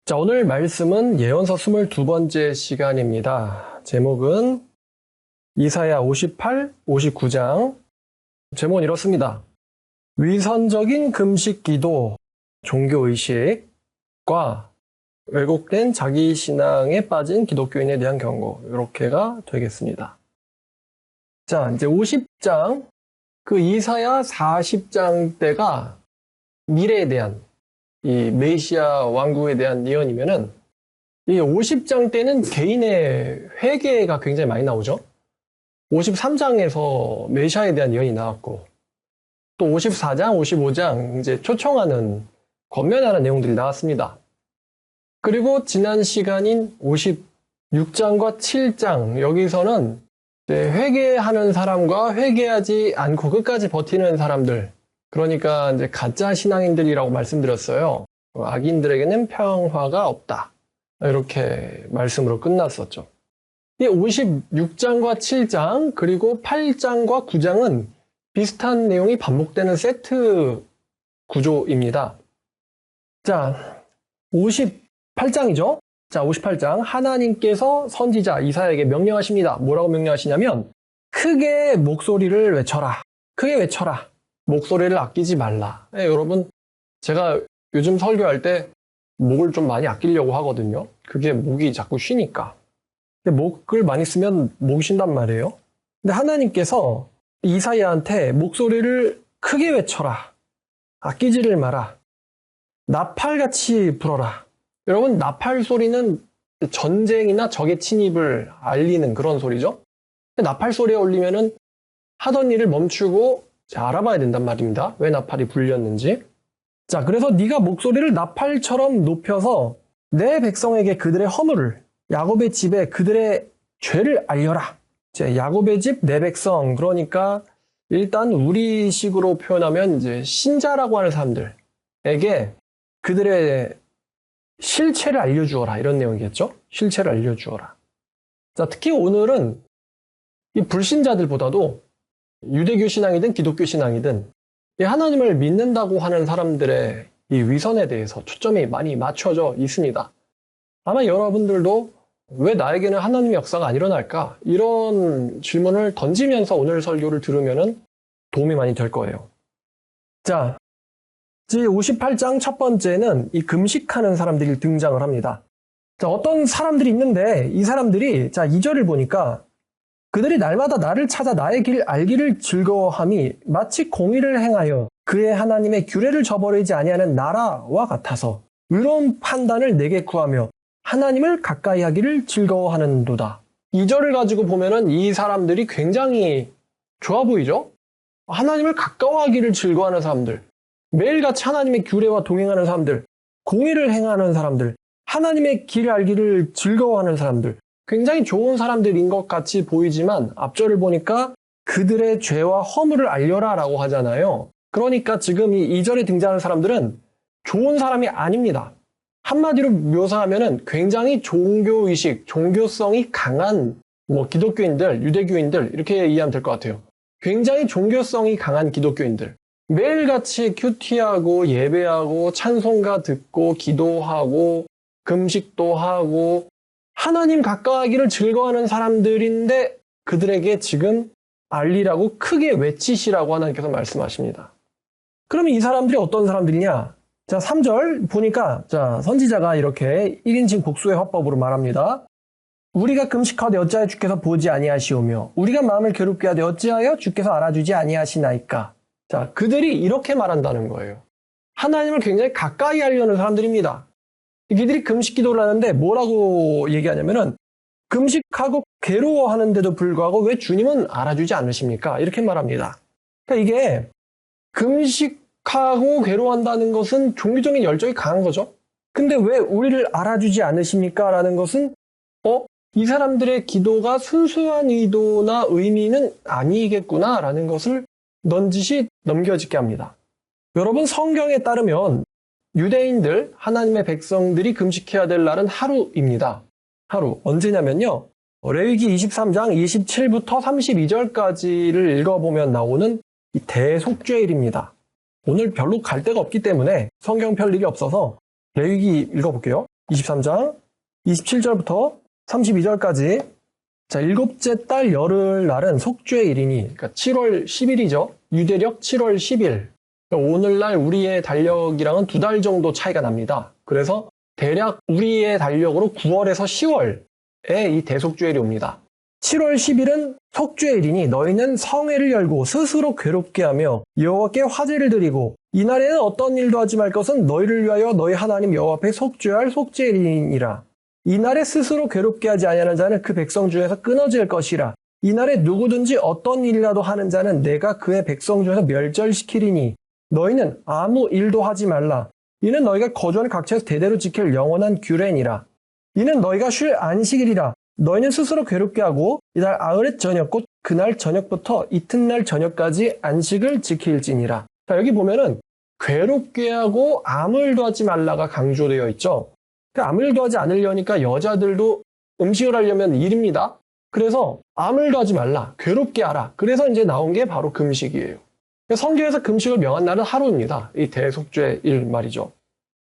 자, 오늘 말씀은 예언서 22번째 시간입니다. 제목은 이사야 58, 59장. 제목은 이렇습니다. 위선적인 금식 기도, 종교의식과 왜곡된 자기신앙에 빠진 기독교인에 대한 경고. 이렇게가 되겠습니다. 자, 이제 50장, 그 이사야 40장 때가 미래에 대한 이 메시아 왕국에 대한 예언이면은 이 50장 때는 개인의 회개가 굉장히 많이 나오죠. 53장에서 메시아에 대한 예언이 나왔고 또 54장, 55장 이제 초청하는 권면하는 내용들이 나왔습니다. 그리고 지난 시간인 56장과 7장 여기서는 회개하는 사람과 회개하지 않고 끝까지 버티는 사람들, 그러니까 이제 가짜 신앙인들이라고 말씀드렸어요. 악인들에게는 평화가 없다. 이렇게 말씀으로 끝났었죠. 이 56장과 7장 그리고 8장과 9장은 비슷한 내용이 반복되는 세트 구조입니다. 자, 58장이죠. 자, 58장. 하나님께서 선지자 이사야에게 명령하십니다. 뭐라고 명령하시냐면 크게 목소리를 외쳐라. 크게 외쳐라. 목소리를 아끼지 말라. 여러분, 제가 요즘 설교할 때 목을 좀 많이 아끼려고 하거든요. 그게 목이 자꾸 쉬니까. 근데 목을 많이 쓰면 목이 쉰단 말이에요. 근데 하나님께서 이사야한테 목소리를 크게 외쳐라. 아끼지를 마라. 나팔같이 불어라. 여러분, 나팔 소리는 전쟁이나 적의 침입을 알리는 그런 소리죠. 나팔 소리에 울리면은 하던 일을 멈추고 알아봐야 된단 말입니다. 왜 나팔이 불렸는지. 자, 그래서 네가 목소리를 나팔처럼 높여서 내 백성에게 그들의 허물을, 야곱의 집에 그들의 죄를 알려라. 이제 야곱의 집, 내 백성, 그러니까 일단 우리식으로 표현하면 이제 신자라고 하는 사람들에게 그들의 실체를 알려주어라. 이런 내용이겠죠? 실체를 알려주어라. 자, 특히 오늘은 이 불신자들보다도 유대교 신앙이든 기독교 신앙이든 하나님을 믿는다고 하는 사람들의 이 위선에 대해서 초점이 많이 맞춰져 있습니다. 아마 여러분들도 왜 나에게는 하나님의 역사가 안 일어날까? 이런 질문을 던지면서 오늘 설교를 들으면 도움이 많이 될 거예요. 자, 58장 첫 번째는 이 금식하는 사람들이 등장을 합니다. 자, 어떤 사람들이 있는데 이 사람들이 자, 2절을 보니까 그들이 날마다 나를 찾아 나의 길 알기를 즐거워함이 마치 공의를 행하여 그의 하나님의 규례를 저버리지 아니하는 나라와 같아서 의로운 판단을 내게 구하며 하나님을 가까이 하기를 즐거워하는도다. 2절을 가지고 보면은 이 사람들이 굉장히 좋아 보이죠? 하나님을 가까워하기를 즐거워하는 사람들, 매일같이 하나님의 규례와 동행하는 사람들, 공의를 행하는 사람들, 하나님의 길 알기를 즐거워하는 사람들, 굉장히 좋은 사람들인 것 같이 보이지만 앞절을 보니까 그들의 죄와 허물을 알려라 라고 하잖아요. 그러니까 지금 이 2절에 등장하는 사람들은 좋은 사람이 아닙니다. 한마디로 묘사하면 굉장히 종교의식, 종교성이 강한 기독교인들, 유대교인들 이렇게 이해하면 될 것 같아요. 굉장히 종교성이 강한 기독교인들. 매일같이 큐티하고 예배하고 찬송가 듣고 기도하고 금식도 하고 하나님 가까워하기를 즐거워하는 사람들인데 그들에게 지금 알리라고 크게 외치시라고 하나님께서 말씀하십니다. 그러면 이 사람들이 어떤 사람들이냐? 자, 3절 보니까 자, 선지자가 이렇게 1인칭 복수의 화법으로 말합니다. 우리가 금식하되 어찌하여 주께서 보지 아니하시오며 우리가 마음을 괴롭게 하되 어찌하여 주께서 알아주지 아니하시나이까. 자, 그들이 이렇게 말한다는 거예요. 하나님을 굉장히 가까이 하려는 사람들입니다. 이들이 금식 기도를 하는데 뭐라고 얘기하냐면은 금식하고 괴로워하는데도 불구하고 왜 주님은 알아주지 않으십니까? 이렇게 말합니다. 그러니까 이게 금식하고 괴로워한다는 것은 종교적인 열정이 강한 거죠. 근데 왜 우리를 알아주지 않으십니까? 라는 것은 이 사람들의 기도가 순수한 의도나 의미는 아니겠구나 라는 것을 넌지시 넘겨짓게 합니다. 여러분, 성경에 따르면 유대인들, 하나님의 백성들이 금식해야 될 날은 하루입니다. 하루. 언제냐면요. 레위기 23장 27부터 32절까지를 읽어보면 나오는 이 대속죄일입니다. 오늘 별로 갈 데가 없기 때문에 성경 펼 일이 없어서 레위기 읽어볼게요. 23장 27절부터 32절까지. 자, 일곱째 달 열흘날은 속죄의 일이니, 그러니까 7월 10일이죠. 유대력 7월 10일. 그러니까 오늘날 우리의 달력이랑은 2달 정도 차이가 납니다. 그래서 대략 우리의 달력으로 9월에서 10월에 이 대속죄일이 옵니다. 7월 10일은 속죄일이니 너희는 성회를 열고 스스로 괴롭게 하며 여호와께 화제를 드리고 이날에는 어떤 일도 하지 말 것은 너희를 위하여 너희 하나님 여호와 앞에 속죄할 속죄일이니라. 이날에 스스로 괴롭게 하지 아니하는 자는 그 백성 중에서 끊어질 것이라. 이날에 누구든지 어떤 일이라도 하는 자는 내가 그의 백성 중에서 멸절시키리니 너희는 아무 일도 하지 말라. 이는 너희가 거주하는 각처에서 대대로 지킬 영원한 규례니라. 이는 너희가 쉴 안식일이라. 너희는 스스로 괴롭게 하고 이날 아흐렛 저녁 곧 그날 저녁부터 이튿날 저녁까지 안식을 지킬지니라. 자, 여기 보면은 괴롭게 하고 아무 일도 하지 말라가 강조되어 있죠. 아무 일도 하지 않으려니까 여자들도 음식을 하려면 일입니다. 그래서 아무 일도 하지 말라. 괴롭게 하라. 그래서 이제 나온 게 바로 금식이에요. 성경에서 금식을 명한 날은 하루입니다. 이 대속죄일 말이죠.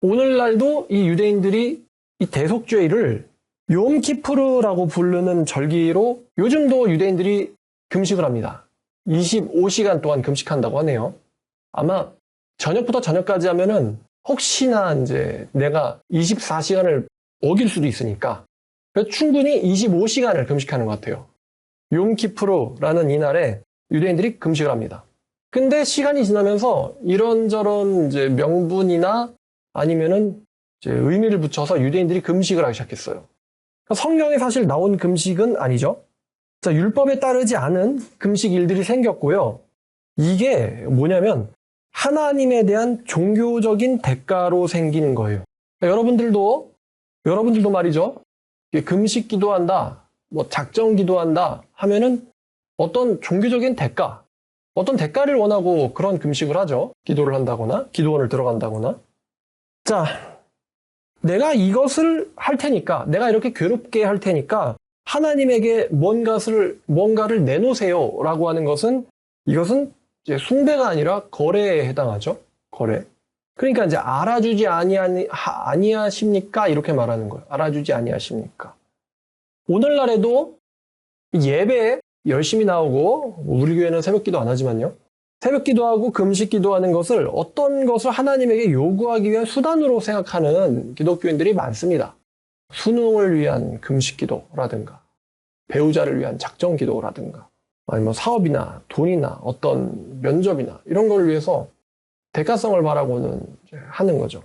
오늘날도 이 유대인들이 이 대속죄일을 욤키푸르라고 부르는 절기로 요즘도 유대인들이 금식을 합니다. 25시간 동안 금식한다고 하네요. 아마 저녁부터 저녁까지 하면은 혹시나 이제 내가 24시간을 어길 수도 있으니까 그래서 충분히 25시간을 금식하는 것 같아요. 욤키푸르라는 이날에 유대인들이 금식을 합니다. 근데 시간이 지나면서 이런저런 이제 명분이나 아니면은 이제 의미를 붙여서 유대인들이 금식을 하기 시작했어요. 성경에 사실 나온 금식은 아니죠. 자, 율법에 따르지 않은 금식 일들이 생겼고요. 이게 뭐냐면 하나님에 대한 종교적인 대가로 생기는 거예요. 여러분들도 말이죠. 금식 기도한다, 뭐 작정 기도한다 하면은 어떤 종교적인 대가, 어떤 대가를 원하고 그런 금식을 하죠. 기도를 한다거나 기도원을 들어간다거나. 자, 내가 이것을 할 테니까, 내가 이렇게 괴롭게 할 테니까 하나님에게 뭔가를 내놓으세요 라고 하는 것은 이것은 이제 숭배가 아니라 거래에 해당하죠. 거래. 그러니까 이제 알아주지 아니하십니까? 이렇게 말하는 거예요. 알아주지 아니하십니까? 오늘날에도 예배에 열심히 나오고 우리 교회는 새벽기도 안 하지만요. 새벽기도하고 금식기도하는 것을 어떤 것을 하나님에게 요구하기 위한 수단으로 생각하는 기독교인들이 많습니다. 수능을 위한 금식기도라든가 배우자를 위한 작정기도라든가 아니면 사업이나 돈이나 어떤 면접이나 이런 걸 위해서 대가성을 바라고는 하는 거죠.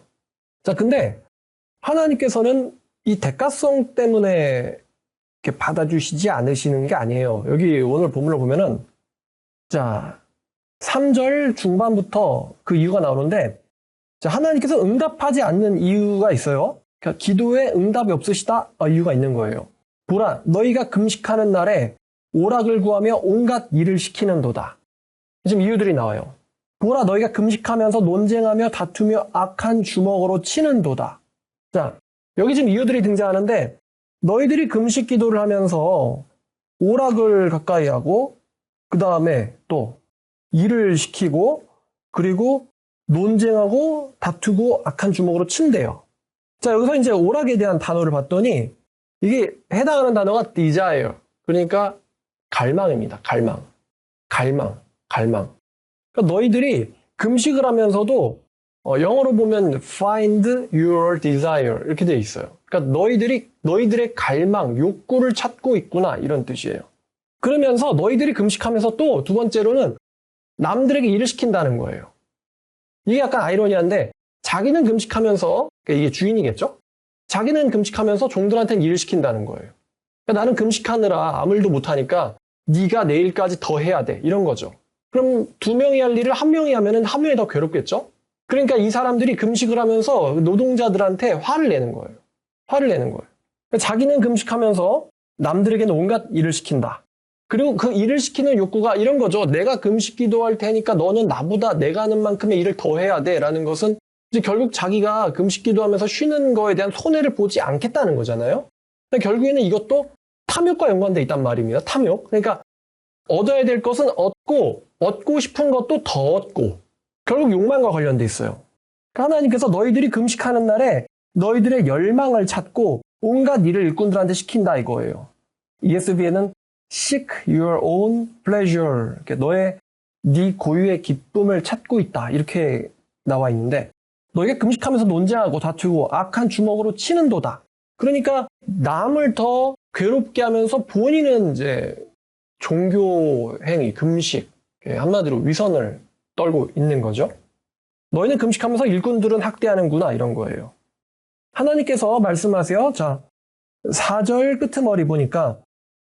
자, 근데 하나님께서는 이 대가성 때문에 이렇게 받아주시지 않으시는 게 아니에요. 여기 오늘 본문을 보면은 자 3절 중반부터 그 이유가 나오는데 자, 하나님께서 응답하지 않는 이유가 있어요. 그러니까 기도에 응답이 없으시다 이유가 있는 거예요. 보라, 너희가 금식하는 날에 오락을 구하며 온갖 일을 시키는도다. 지금 이유들이 나와요. 보라, 너희가 금식하면서 논쟁하며 다투며 악한 주먹으로 치는도다. 자, 여기 지금 이유들이 등장하는데 너희들이 금식 기도를 하면서 오락을 가까이 하고 그 다음에 또 일을 시키고 그리고 논쟁하고 다투고 악한 주먹으로 친대요. 자, 여기서 이제 오락에 대한 단어를 봤더니 이게 해당하는 단어가 desire. 그러니까 갈망입니다. 갈망. 그러니까 너희들이 금식을 하면서도 영어로 보면 find your desire 이렇게 되어 있어요. 그러니까 너희들의 갈망, 욕구를 찾고 있구나 이런 뜻이에요. 그러면서 너희들이 금식하면서 또 두 번째로는 남들에게 일을 시킨다는 거예요. 이게 약간 아이러니한데 자기는 금식하면서 그러니까 이게 주인이겠죠? 자기는 금식하면서 종들한테는 일을 시킨다는 거예요. 그러니까 나는 금식하느라 아무 일도 못하니까 네가 내일까지 더 해야 돼 이런 거죠. 그럼 2명이 할 일을 1명이 하면은 1명이 더 괴롭겠죠? 그러니까 이 사람들이 금식을 하면서 노동자들한테 화를 내는 거예요. 그러니까 자기는 금식하면서 남들에게는 온갖 일을 시킨다. 그리고 그 일을 시키는 욕구가 이런 거죠. 내가 금식 기도할 테니까 너는 나보다 내가 하는 만큼의 일을 더 해야 돼 라는 것은 이제 결국 자기가 금식 기도하면서 쉬는 거에 대한 손해를 보지 않겠다는 거잖아요. 그러니까 결국에는 이것도 탐욕과 연관돼 있단 말입니다. 탐욕. 그러니까 얻어야 될 것은 얻고 싶은 것도 더 얻고 결국 욕망과 관련돼 있어요. 그러니까 하나님께서 너희들이 금식하는 날에 너희들의 열망을 찾고 온갖 일을 일꾼들한테 시킨다 이거예요. ESV에는 seek your own pleasure, 네 고유의 기쁨을 찾고 있다 이렇게 나와 있는데, 너희가 금식하면서 논쟁하고 다투고 악한 주먹으로 치는도다. 그러니까 남을 더 괴롭게 하면서 본인은 이제 종교 행위, 금식, 한마디로 위선을 떨고 있는 거죠. 너희는 금식하면서 일꾼들은 학대하는구나 이런 거예요. 하나님께서 말씀하세요. 자, 4절 끄트머리 보니까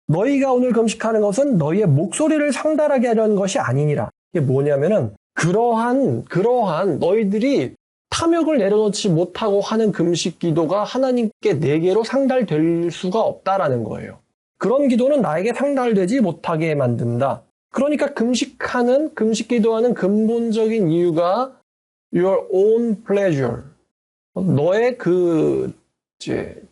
너희가 오늘 금식하는 것은 너희의 목소리를 상달하게 하려는 것이 아니니라. 이게 뭐냐면은 그러한 너희들이 탐욕을 내려놓지 못하고 하는 금식 기도가 하나님께 내게로 상달될 수가 없다라는 거예요. 그런 기도는 나에게 상달되지 못하게 만든다. 그러니까 금식 기도하는 근본적인 이유가 your own pleasure. 너의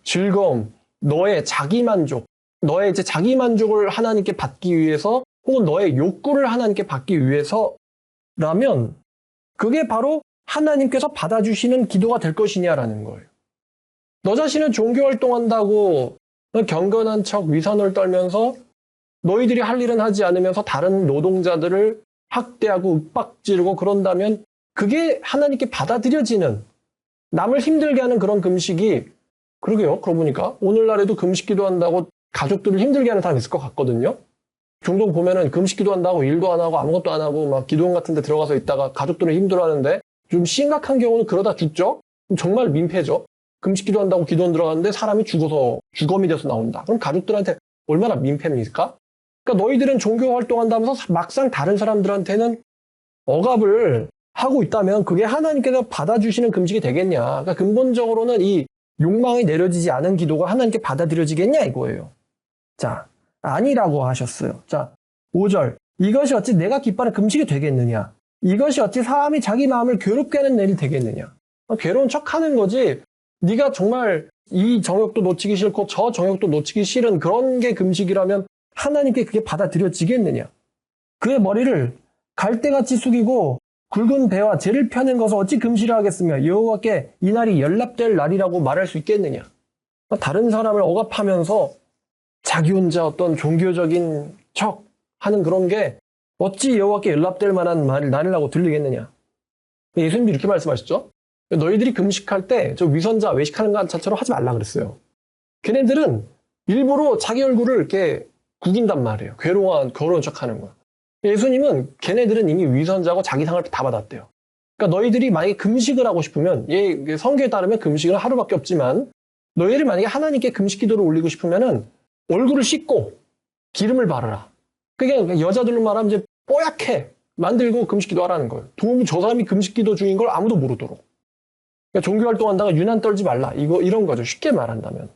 즐거움, 너의 자기만족, 너의 자기만족을 하나님께 받기 위해서, 혹은 너의 욕구를 하나님께 받기 위해서라면 그게 바로 하나님께서 받아주시는 기도가 될 것이냐라는 거예요. 너 자신은 종교활동한다고 경건한 척 위선을 떨면서 너희들이 할 일은 하지 않으면서 다른 노동자들을 학대하고 윽박지르고 그런다면 그게 하나님께 받아들여지는, 남을 힘들게 하는 그런 금식이, 그러게요. 그러고 보니까 오늘날에도 금식 기도한다고 가족들을 힘들게 하는 사람이 있을 것 같거든요. 종종 보면은 금식 기도한다고 일도 안 하고 아무것도 안 하고 막 기도원 같은 데 들어가서 있다가 가족들을 힘들어하는데, 좀 심각한 경우는 그러다 죽죠? 정말 민폐죠. 금식 기도한다고 기도원 들어갔는데 사람이 죽어서 주검이 돼서 나온다. 그럼 가족들한테 얼마나 민폐입니까? 그러니까 너희들은 종교 활동한다면서 막상 다른 사람들한테는 억압을 하고 있다면 그게 하나님께서 받아주시는 금식이 되겠냐. 그러니까 근본적으로는 이 욕망이 내려지지 않은 기도가 하나님께 받아들여지겠냐 이거예요. 자, 아니라고 하셨어요. 자, 5절. 이것이 어찌 내가 기뻐하는 금식이 되겠느냐. 이것이 어찌 사람이 자기 마음을 괴롭게 하는 일이 되겠느냐. 괴로운 척하는 거지, 네가 정말 이 정욕도 놓치기 싫고 저 정욕도 놓치기 싫은 그런 게 금식이라면 하나님께 그게 받아들여지겠느냐. 그의 머리를 갈대같이 숙이고 굵은 배와 재를 펴는 것을 어찌 금식을 하겠으며 여호와께 이 날이 연락될 날이라고 말할 수 있겠느냐. 다른 사람을 억압하면서 자기 혼자 어떤 종교적인 척 하는 그런 게 어찌 여호와께 연락될 만한 날이라고 들리겠느냐. 예수님도 이렇게 말씀하셨죠. 너희들이 금식할 때 저 위선자 외식하는 것 자체로 하지 말라 그랬어요. 걔네들은 일부러 자기 얼굴을 이렇게 구긴단 말이에요. 괴로운 척하는 거야. 예수님은 걔네들은 이미 위선자고 자기 상을 다 받았대요. 그러니까 너희들이 만약에 금식을 하고 싶으면, 성경에 따르면 금식은 하루밖에 없지만, 너희들이 만약에 하나님께 금식 기도를 올리고 싶으면은 얼굴을 씻고 기름을 바르라. 그게 여자들로 말하면 이제 뽀얗게 만들고 금식 기도 하라는 거예요. 도무지 저 사람이 금식 기도 중인 걸 아무도 모르도록. 그러니까 종교 활동한다가 유난 떨지 말라. 이런 거죠. 쉽게 말한다면.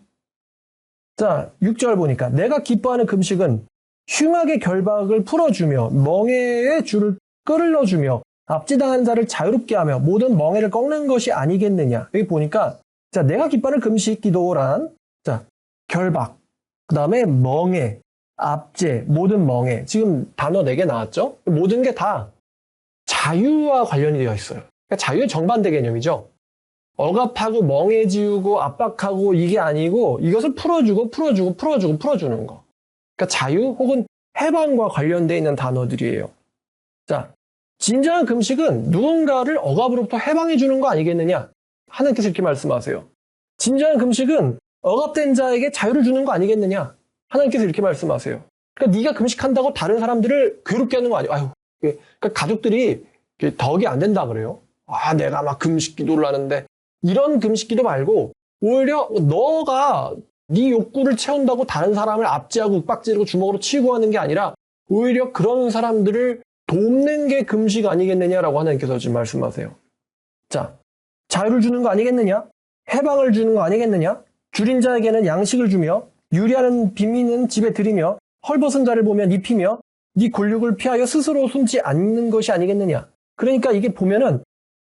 자, 6절 보니까 내가 기뻐하는 금식은 흉악의 결박을 풀어주며 멍에의 줄을 끌어주며 압제당한 자를 자유롭게 하며 모든 멍에를 꺾는 것이 아니겠느냐. 여기 보니까, 자, 내가 기뻐하는 금식 기도란, 자, 결박, 그 다음에 멍에, 압제, 모든 멍에. 지금 단어 4개 나왔죠? 모든 게 다 자유와 관련이 되어 있어요. 그러니까 자유의 정반대 개념이죠. 억압하고 멍에 지우고 압박하고 이게 아니고 이것을 풀어주는 거. 그러니까 자유 혹은 해방과 관련되어 있는 단어들이에요. 자, 진정한 금식은 누군가를 억압으로부터 해방해 주는 거 아니겠느냐? 하나님께서 이렇게 말씀하세요. 진정한 금식은 억압된 자에게 자유를 주는 거 아니겠느냐? 하나님께서 이렇게 말씀하세요. 그러니까 네가 금식한다고 다른 사람들을 괴롭게 하는 거 아니에요. 아유, 그러니까 가족들이 덕이 안 된다 그래요. 아, 내가 막 금식 기도를 하는데, 이런 금식 기도 말고 오히려 너가 네 욕구를 채운다고 다른 사람을 압제하고 윽박지르고 주먹으로 치고 하는 게 아니라 오히려 그런 사람들을 돕는 게 금식 아니겠느냐라고 하나님께서 지금 말씀하세요. 자, 자유를 주는 거 아니겠느냐? 해방을 주는 거 아니겠느냐? 줄인 자에게는 양식을 주며 유리하는 빈민은 집에 들이며 헐벗은 자를 보면 입히며 네 곤욕을 피하여 스스로 숨지 않는 것이 아니겠느냐. 그러니까 이게 보면은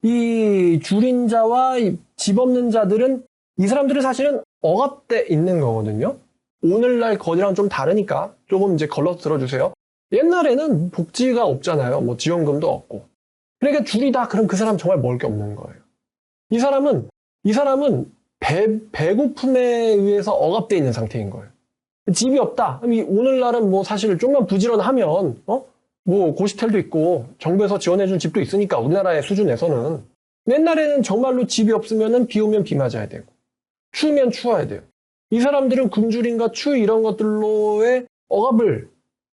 이 줄인 자와 집 없는 자들은, 이 사람들은 사실은 억압돼 있는 거거든요. 오늘날 거리랑 좀 다르니까 조금 이제 걸러서 들어주세요. 옛날에는 복지가 없잖아요. 뭐 지원금도 없고. 그러니까 줄이다 그럼 그 사람 정말 먹을 게 없는 거예요. 이 사람은 배고픔에 의해서 억압되어 있는 상태인 거예요. 집이 없다. 오늘날은 뭐 사실 좀만 부지런하면, 뭐 고시텔도 있고 정부에서 지원해준 집도 있으니까 우리나라의 수준에서는. 옛날에는 정말로 집이 없으면은 비 오면 비 맞아야 되고, 추우면 추워야 돼요. 이 사람들은 굶주림과 추위 이런 것들로의 억압을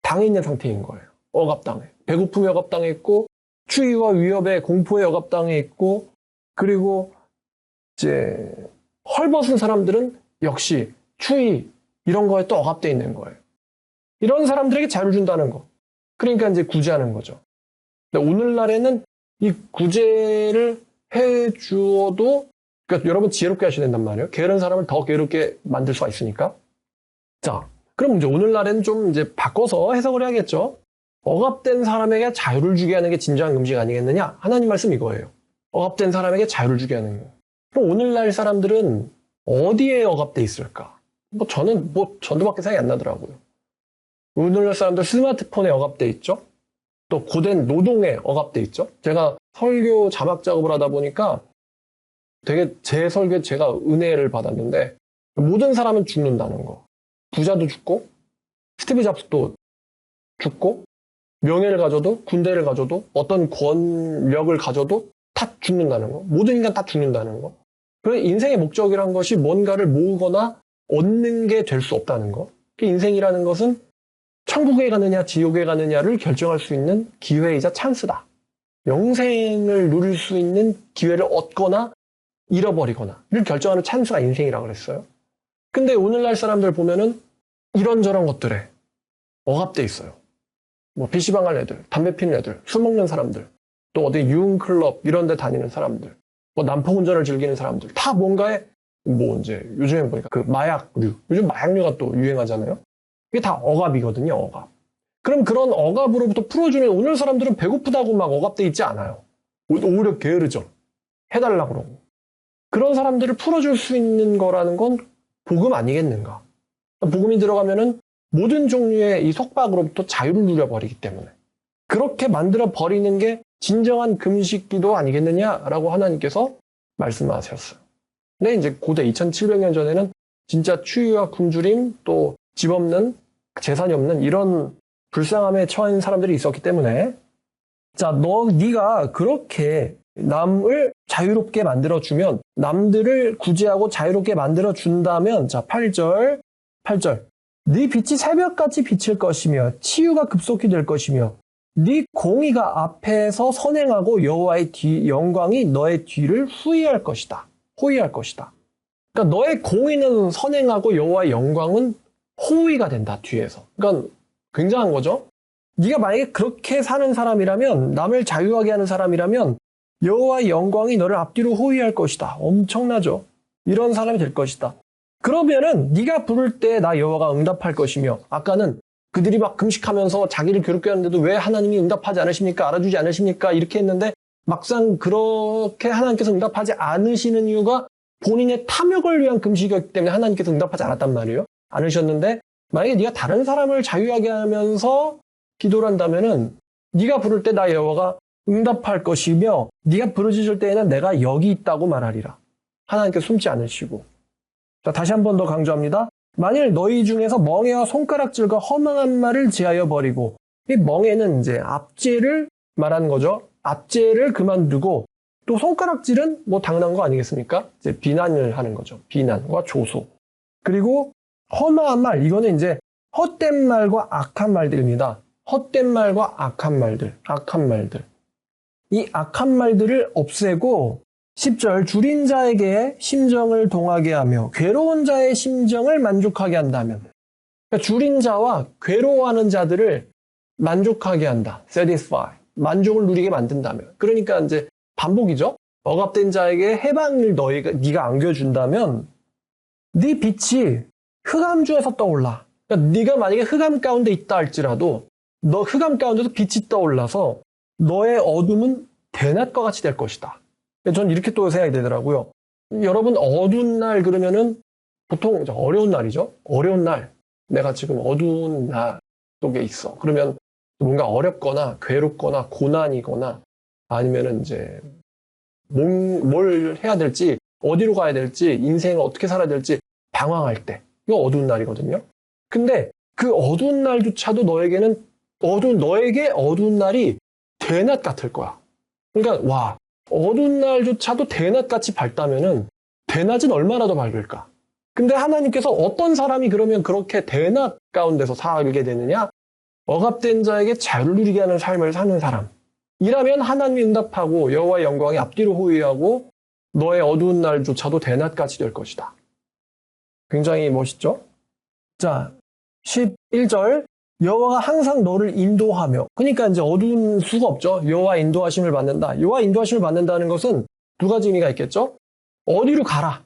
당해 있는 상태인 거예요. 억압당해. 배고픔에 억압당해 있고, 추위와 위협에 공포에 억압당해 있고, 그리고 이제 헐벗은 사람들은 역시 추위 이런 거에 또 억압되어 있는 거예요. 이런 사람들에게 자유를 준다는 거. 그러니까 이제 구제하는 거죠. 근데 오늘날에는 이 구제를 해 주어도, 그러니까 여러분 지혜롭게 하셔야 된단 말이에요. 게으른 사람을 더 게으르게 만들 수가 있으니까. 자, 그럼 이제 오늘날에는 좀 이제 바꿔서 해석을 해야겠죠. 억압된 사람에게 자유를 주게 하는 게 진정한 금식 아니겠느냐? 하나님 말씀 이거예요. 억압된 사람에게 자유를 주게 하는 거. 그럼 오늘날 사람들은 어디에 억압돼 있을까? 저는 전도밖에 생각이 안 나더라고요. 오늘날 사람들 스마트폰에 억압돼 있죠. 또 고된 노동에 억압돼 있죠. 제가 설교 자막 작업을 하다 보니까 되게 제 설교에 제가 은혜를 받았는데, 모든 사람은 죽는다는 거. 부자도 죽고, 스티브 잡스도 죽고, 명예를 가져도, 군대를 가져도, 어떤 권력을 가져도 다 죽는다는 거. 모든 인간 다 죽는다는 거. 그래서 인생의 목적이란 것이 뭔가를 모으거나 얻는 게 될 수 없다는 거. 인생이라는 것은 천국에 가느냐 지옥에 가느냐를 결정할 수 있는 기회이자 찬스다. 영생을 누릴 수 있는 기회를 얻거나 잃어버리거나를 결정하는 찬스가 인생이라고 그랬어요. 근데 오늘날 사람들 보면은 이런저런 것들에 억압돼 있어요. 뭐 PC방 갈 애들, 담배 피는 애들, 술 먹는 사람들, 또 어디 유흥클럽 이런 데 다니는 사람들, 뭐 난폭운전을 즐기는 사람들, 다 뭔가에 뭐 이제 요즘에 보니까 그 마약류, 요즘 마약류가 또 유행하잖아요. 이게 다 억압이거든요, 억압. 그럼 그런 억압으로부터 풀어주는, 오늘 사람들은 배고프다고 막 억압돼 있지 않아요. 오히려 게으르죠. 해달라고 그러고. 그런 사람들을 풀어줄 수 있는 거라는 건 복음 아니겠는가. 복음이 들어가면은 모든 종류의 이 속박으로부터 자유를 누려버리기 때문에. 그렇게 만들어 버리는 게 진정한 금식기도 아니겠느냐라고 하나님께서 말씀하셨어요. 근데 이제 고대 2700년 전에는 진짜 추위와 굶주림, 또 집 없는, 재산이 없는 이런 불쌍함에 처한 사람들이 있었기 때문에, 자, 네가 그렇게 남을 자유롭게 만들어주면, 남들을 구제하고 자유롭게 만들어준다면, 자, 8절. 네 빛이 새벽같이 비칠 것이며 치유가 급속히 될 것이며 네 공의가 앞에서 선행하고 여호와의 영광이 너의 뒤를 호위할 것이다. 그러니까 너의 공의는 선행하고 여호와의 영광은 호위가 된다, 뒤에서. 그러니까 굉장한 거죠. 네가 만약에 그렇게 사는 사람이라면, 남을 자유하게 하는 사람이라면 여호와의 영광이 너를 앞뒤로 호위할 것이다. 엄청나죠. 이런 사람이 될 것이다. 그러면은 네가 부를 때 나 여호와가 응답할 것이며, 아까는 그들이 막 금식하면서 자기를 괴롭게 하는데도 왜 하나님이 응답하지 않으십니까? 알아주지 않으십니까? 이렇게 했는데 막상 그렇게 하나님께서 응답하지 않으시는 이유가 본인의 탐욕을 위한 금식이었기 때문에 하나님께서 응답하지 않았단 말이에요. 않으셨는데, 만약에 네가 다른 사람을 자유하게 하면서 기도를 한다면은 네가 부를 때 나 여호와가 응답할 것이며 네가 부르짖을 때에는 내가 여기 있다고 말하리라. 하나님께서 숨지 않으시고. 자, 다시 한 번 더 강조합니다. 만일 너희 중에서 멍에와 손가락질과 허망한 말을 제하여 버리고, 이 멍에는 이제 압제를 말하는 거죠. 압제를 그만두고, 또 손가락질은 뭐 당연한 거 아니겠습니까? 이제 비난을 하는 거죠. 비난과 조소. 그리고 허망한 말, 이거는 이제 헛된 말과 악한 말들입니다. 헛된 말과 악한 말들. 이 악한 말들을 없애고 10절, 줄인 자에게 심정을 동하게 하며 괴로운 자의 심정을 만족하게 한다면, 그러니까 줄인 자와 괴로워하는 자들을 만족하게 한다. satisfy. 만족을 누리게 만든다면. 그러니까 이제 반복이죠. 억압된 자에게 해방을 네가 안겨준다면 네 빛이 흑암주에서 떠올라. 그러니까 네가 만약에 흑암 가운데 있다 할지라도 너 흑암 가운데서 빛이 떠올라서 너의 어둠은 대낮과 같이 될 것이다. 저는 이렇게 또 생각이 되더라고요. 여러분, 어두운 날 그러면은 보통 어려운 날이죠. 어려운 날. 내가 지금 어두운 날 속에 있어. 그러면 뭔가 어렵거나 괴롭거나 고난이거나 아니면은 이제 뭘 해야 될지 어디로 가야 될지, 인생을 어떻게 살아야 될지 방황할 때. 이거 어두운 날이거든요. 근데 그 어두운 날조차도 너에게 어두운 날이 대낮 같을 거야. 그러니까 어두운 날조차도 대낮같이 밝다면은 대낮은 얼마나 더 밝을까? 근데 하나님께서 어떤 사람이 그러면 그렇게 대낮 가운데서 살게 되느냐? 억압된 자에게 자유를 누리게 하는 삶을 사는 사람. 이라면 하나님이 응답하고 여호와의 영광이 앞뒤로 호위하고 너의 어두운 날조차도 대낮같이 될 것이다. 굉장히 멋있죠? 자, 11절. 여호와가 항상 너를 인도하며. 그러니까 이제 어두운 수가 없죠. 여호와 인도하심을 받는다. 여호와 인도하심을 받는다는 것은 두 가지 의미가 있겠죠. 어디로 가라.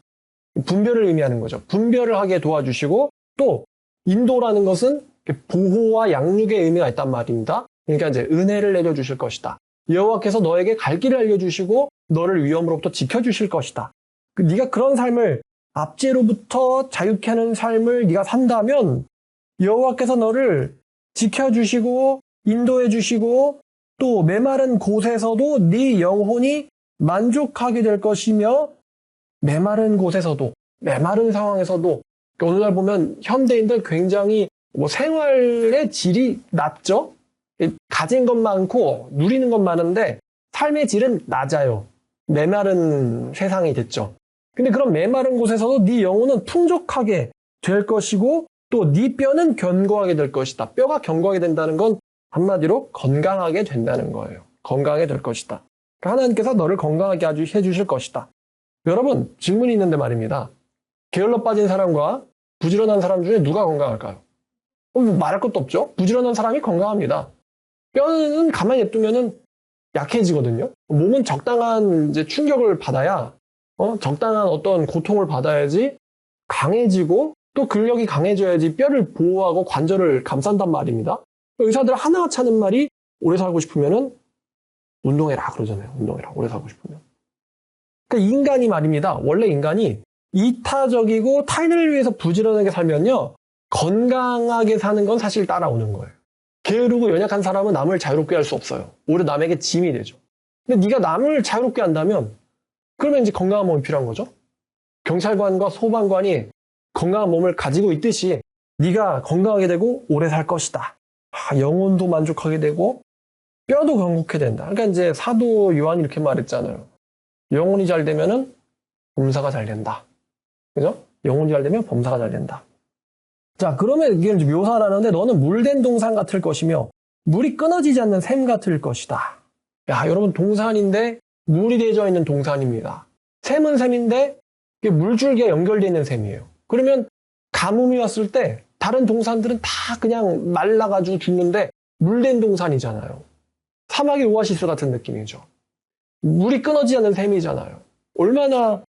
분별을 의미하는 거죠. 분별을 하게 도와주시고 또 인도라는 것은 보호와 양육의 의미가 있단 말입니다. 그러니까 이제 은혜를 내려주실 것이다. 여호와께서 너에게 갈 길을 알려주시고 너를 위험으로부터 지켜주실 것이다. 네가 그런 삶을 압제로부터 자유케 하는 삶을 네가 산다면 여호와께서 너를 지켜주시고 인도해주시고 또 메마른 곳에서도 네 영혼이 만족하게 될 것이며 메마른 곳에서도 메마른 상황에서도 오늘날 보면 현대인들 굉장히 생활의 질이 낮죠? 가진 것 많고 누리는 것 많은데 삶의 질은 낮아요. 메마른 세상이 됐죠. 근데 그런 메마른 곳에서도 네 영혼은 풍족하게 될 것이고 또 네 뼈는 견고하게 될 것이다. 뼈가 견고하게 된다는 건 한마디로 건강하게 된다는 거예요. 건강하게 될 것이다. 그러니까 하나님께서 너를 건강하게 해주실 것이다. 여러분, 질문이 있는데 말입니다. 게을러 빠진 사람과 부지런한 사람 중에 누가 건강할까요? 말할 것도 없죠. 부지런한 사람이 건강합니다. 뼈는 가만히 냅두면은 약해지거든요. 몸은 적당한 이제 충격을 받아야, 적당한 어떤 고통을 받아야지 강해지고 또 근력이 강해져야지 뼈를 보호하고 관절을 감싼단 말입니다. 의사들 하나같이 하는 말이 오래 살고 싶으면은 운동해라 그러잖아요. 운동해라. 오래 살고 싶으면. 그러니까 인간이 말입니다. 원래 인간이 이타적이고 타인을 위해서 부지런하게 살면요. 건강하게 사는 건 사실 따라오는 거예요. 게으르고 연약한 사람은 남을 자유롭게 할 수 없어요. 오히려 남에게 짐이 되죠. 근데 네가 남을 자유롭게 한다면 그러면 이제 건강한 몸이 필요한 거죠. 경찰관과 소방관이 건강한 몸을 가지고 있듯이 네가 건강하게 되고 오래 살 것이다. 영혼도 만족하게 되고 뼈도 건강하게 된다. 그러니까 이제 사도 요한이 이렇게 말했잖아요. 영혼이 잘 되면은 범사가 잘 된다. 그죠? 영혼이 잘 되면 범사가 잘 된다. 자, 그러면 이게 이제 묘사를 하는데 너는 물된 동산 같을 것이며 물이 끊어지지 않는 샘 같을 것이다. 야, 여러분 동산인데 물이 되어져 있는 동산입니다. 샘은 샘인데 이게 물줄기가 연결되어 있는 샘이에요. 그러면 가뭄이 왔을 때 다른 동산들은 다 그냥 말라가지고 죽는데 물된 동산이잖아요. 사막의 오아시스 같은 느낌이죠. 물이 끊어지지 않는 샘이잖아요. 얼마나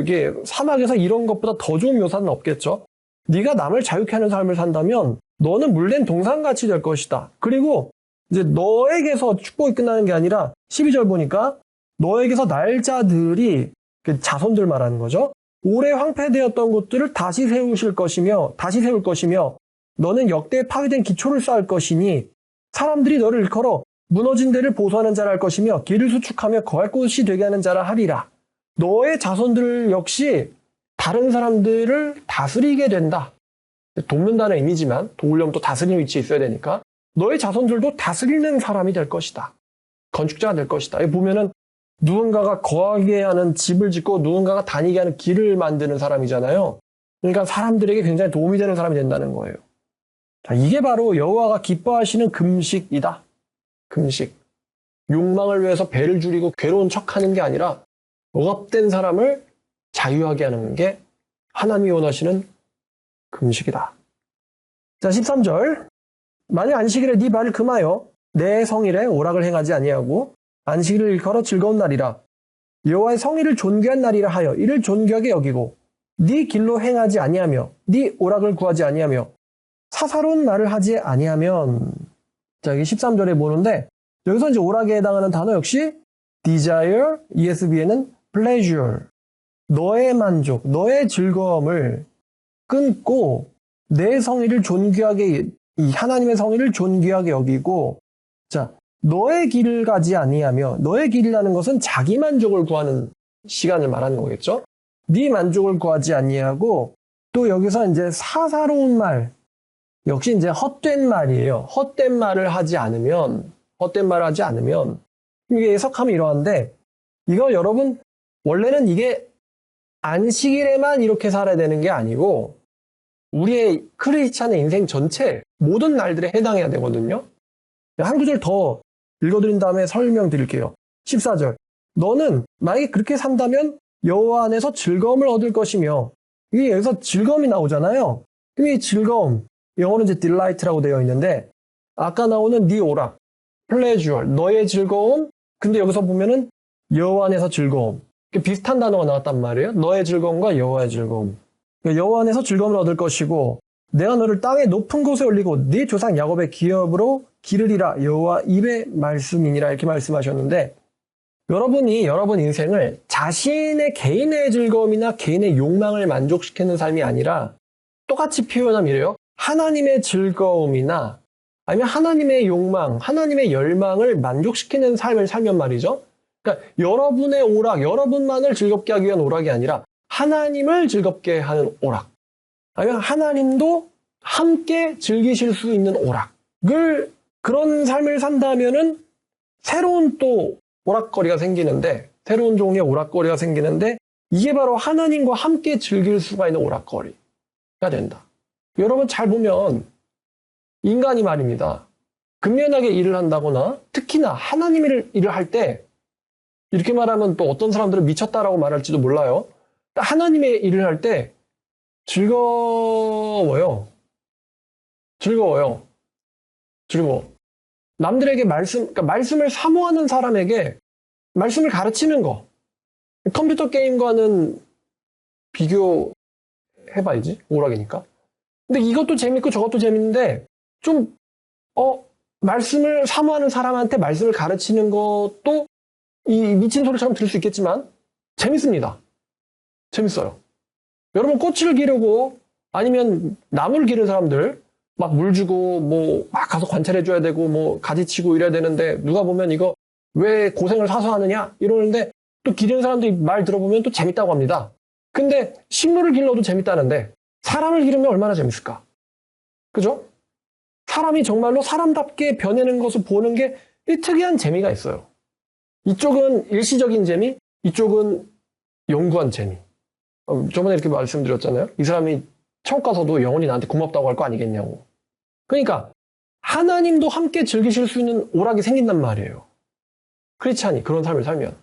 이게 사막에서 이런 것보다 더 좋은 묘사는 없겠죠. 네가 남을 자유케 하는 삶을 산다면 너는 물된 동산같이 될 것이다. 그리고 이제 너에게서 축복이 끝나는 게 아니라 12절 보니까 너에게서 날자들이 자손들 말하는 거죠. 오래 황폐되었던 곳들을 다시 세울 것이며 너는 역대 파괴된 기초를 쌓을 것이니 사람들이 너를 일컬어 무너진 데를 보수하는 자라 할 것이며 길을 수축하며 거할 곳이 되게 하는 자라 하리라. 너의 자손들 역시 다른 사람들을 다스리게 된다. 돕는다는 의미지만 도우려면 또 다스리는 위치에 있어야 되니까 너의 자손들도 다스리는 사람이 될 것이다. 건축자가 될 것이다. 여기 보면은 누군가가 거하게 하는 집을 짓고 누군가가 다니게 하는 길을 만드는 사람이잖아요. 그러니까 사람들에게 굉장히 도움이 되는 사람이 된다는 거예요. 자, 이게 바로 여호와가 기뻐하시는 금식이다. 금식. 욕망을 위해서 배를 줄이고 괴로운 척하는 게 아니라 억압된 사람을 자유하게 하는 게 하나님이 원하시는 금식이다. 자, 13절. 만일 안식일에 네 발을 금하여 내 성일에 오락을 행하지 아니하고 안식일을 일컬어 즐거운 날이라 여호와의 성일을 존귀한 날이라 하여 이를 존귀하게 여기고 네 길로 행하지 아니하며 네 오락을 구하지 아니하며 사사로운 말을 하지 아니하면. 자, 여기 13절에 보는데 여기서 이제 오락에 해당하는 단어 역시 desire, ESV에는 pleasure. 너의 만족, 너의 즐거움을 끊고 내 성의를 존귀하게, 이 하나님의 성의를 존귀하게 여기고, 자, 너의 길을 가지 아니하며, 너의 길이라는 것은 자기 만족을 구하는 시간을 말하는 거겠죠? 네 만족을 구하지 아니하고 또 여기서 이제 사사로운 말 역시 이제 헛된 말이에요. 헛된 말을 하지 않으면 이게 해석하면 이러한데 이거 여러분 원래는 이게 안식일에만 이렇게 살아야 되는 게 아니고 우리의 크리스찬의 인생 전체 모든 날들에 해당해야 되거든요. 한 구절 더 읽어드린 다음에 설명드릴게요. 14절. 너는 만약에 그렇게 산다면 여호와 안에서 즐거움을 얻을 것이며 이게 여기서 즐거움이 나오잖아요. 이 즐거움 영어는 이제 delight라고 되어 있는데 아까 나오는 네 오락 pleasure 너의 즐거움 근데 여기서 보면은 여호와 안에서 즐거움 비슷한 단어가 나왔단 말이에요. 너의 즐거움과 여호와의 즐거움. 여호와 안에서 즐거움을 얻을 것이고 내가 너를 땅의 높은 곳에 올리고 네 조상 야곱의 기업으로 기르리라 여호와 입의 말씀이니라 이렇게 말씀하셨는데 여러분이 여러분 인생을 자신의 개인의 즐거움이나 개인의 욕망을 만족시키는 삶이 아니라 똑같이 표현하면 이래요. 하나님의 즐거움이나 아니면 하나님의 욕망, 하나님의 열망을 만족시키는 삶을 살면 말이죠. 그러니까 여러분의 오락, 여러분만을 즐겁게 하기 위한 오락이 아니라 하나님을 즐겁게 하는 오락. 아니면 하나님도 함께 즐기실 수 있는 오락을 그런 삶을 산다면은 새로운 또 오락거리가 생기는데 새로운 종류의 오락거리가 생기는데 이게 바로 하나님과 함께 즐길 수가 있는 오락거리가 된다. 여러분 잘 보면 인간이 말입니다. 근면하게 일을 한다거나 특히나 하나님의 일을 할 때 이렇게 말하면 또 어떤 사람들은 미쳤다라고 말할지도 몰라요. 하나님의 일을 할 때 즐거워요. 남들에게 그러니까 말씀을 사모하는 사람에게 말씀을 가르치는 거. 컴퓨터 게임과는 비교해봐야지. 오락이니까. 근데 이것도 재밌고 저것도 재밌는데 좀 말씀을 사모하는 사람한테 말씀을 가르치는 것도 이 미친 소리처럼 들을 수 있겠지만 재밌습니다. 재밌어요. 여러분 꽃을 기르고 아니면 나무를 기르는 사람들 막 물 주고 뭐 막 가서 관찰해줘야 되고 뭐 가지치고 이래야 되는데 누가 보면 이거 왜 고생을 사서 하느냐 이러는데 또 기르는 사람들이 말 들어보면 또 재밌다고 합니다. 근데 식물을 길러도 재밌다는데 사람을 기르면 얼마나 재밌을까? 그죠? 사람이 정말로 사람답게 변해는 것을 보는 게 특이한 재미가 있어요. 이쪽은 일시적인 재미, 이쪽은 영구한 재미. 저번에 이렇게 말씀드렸잖아요. 이 사람이 천국 가서도 영원히 나한테 고맙다고 할 거 아니겠냐고. 그러니까 하나님도 함께 즐기실 수 있는 오락이 생긴단 말이에요. 크리스찬이 그런 삶을 살면.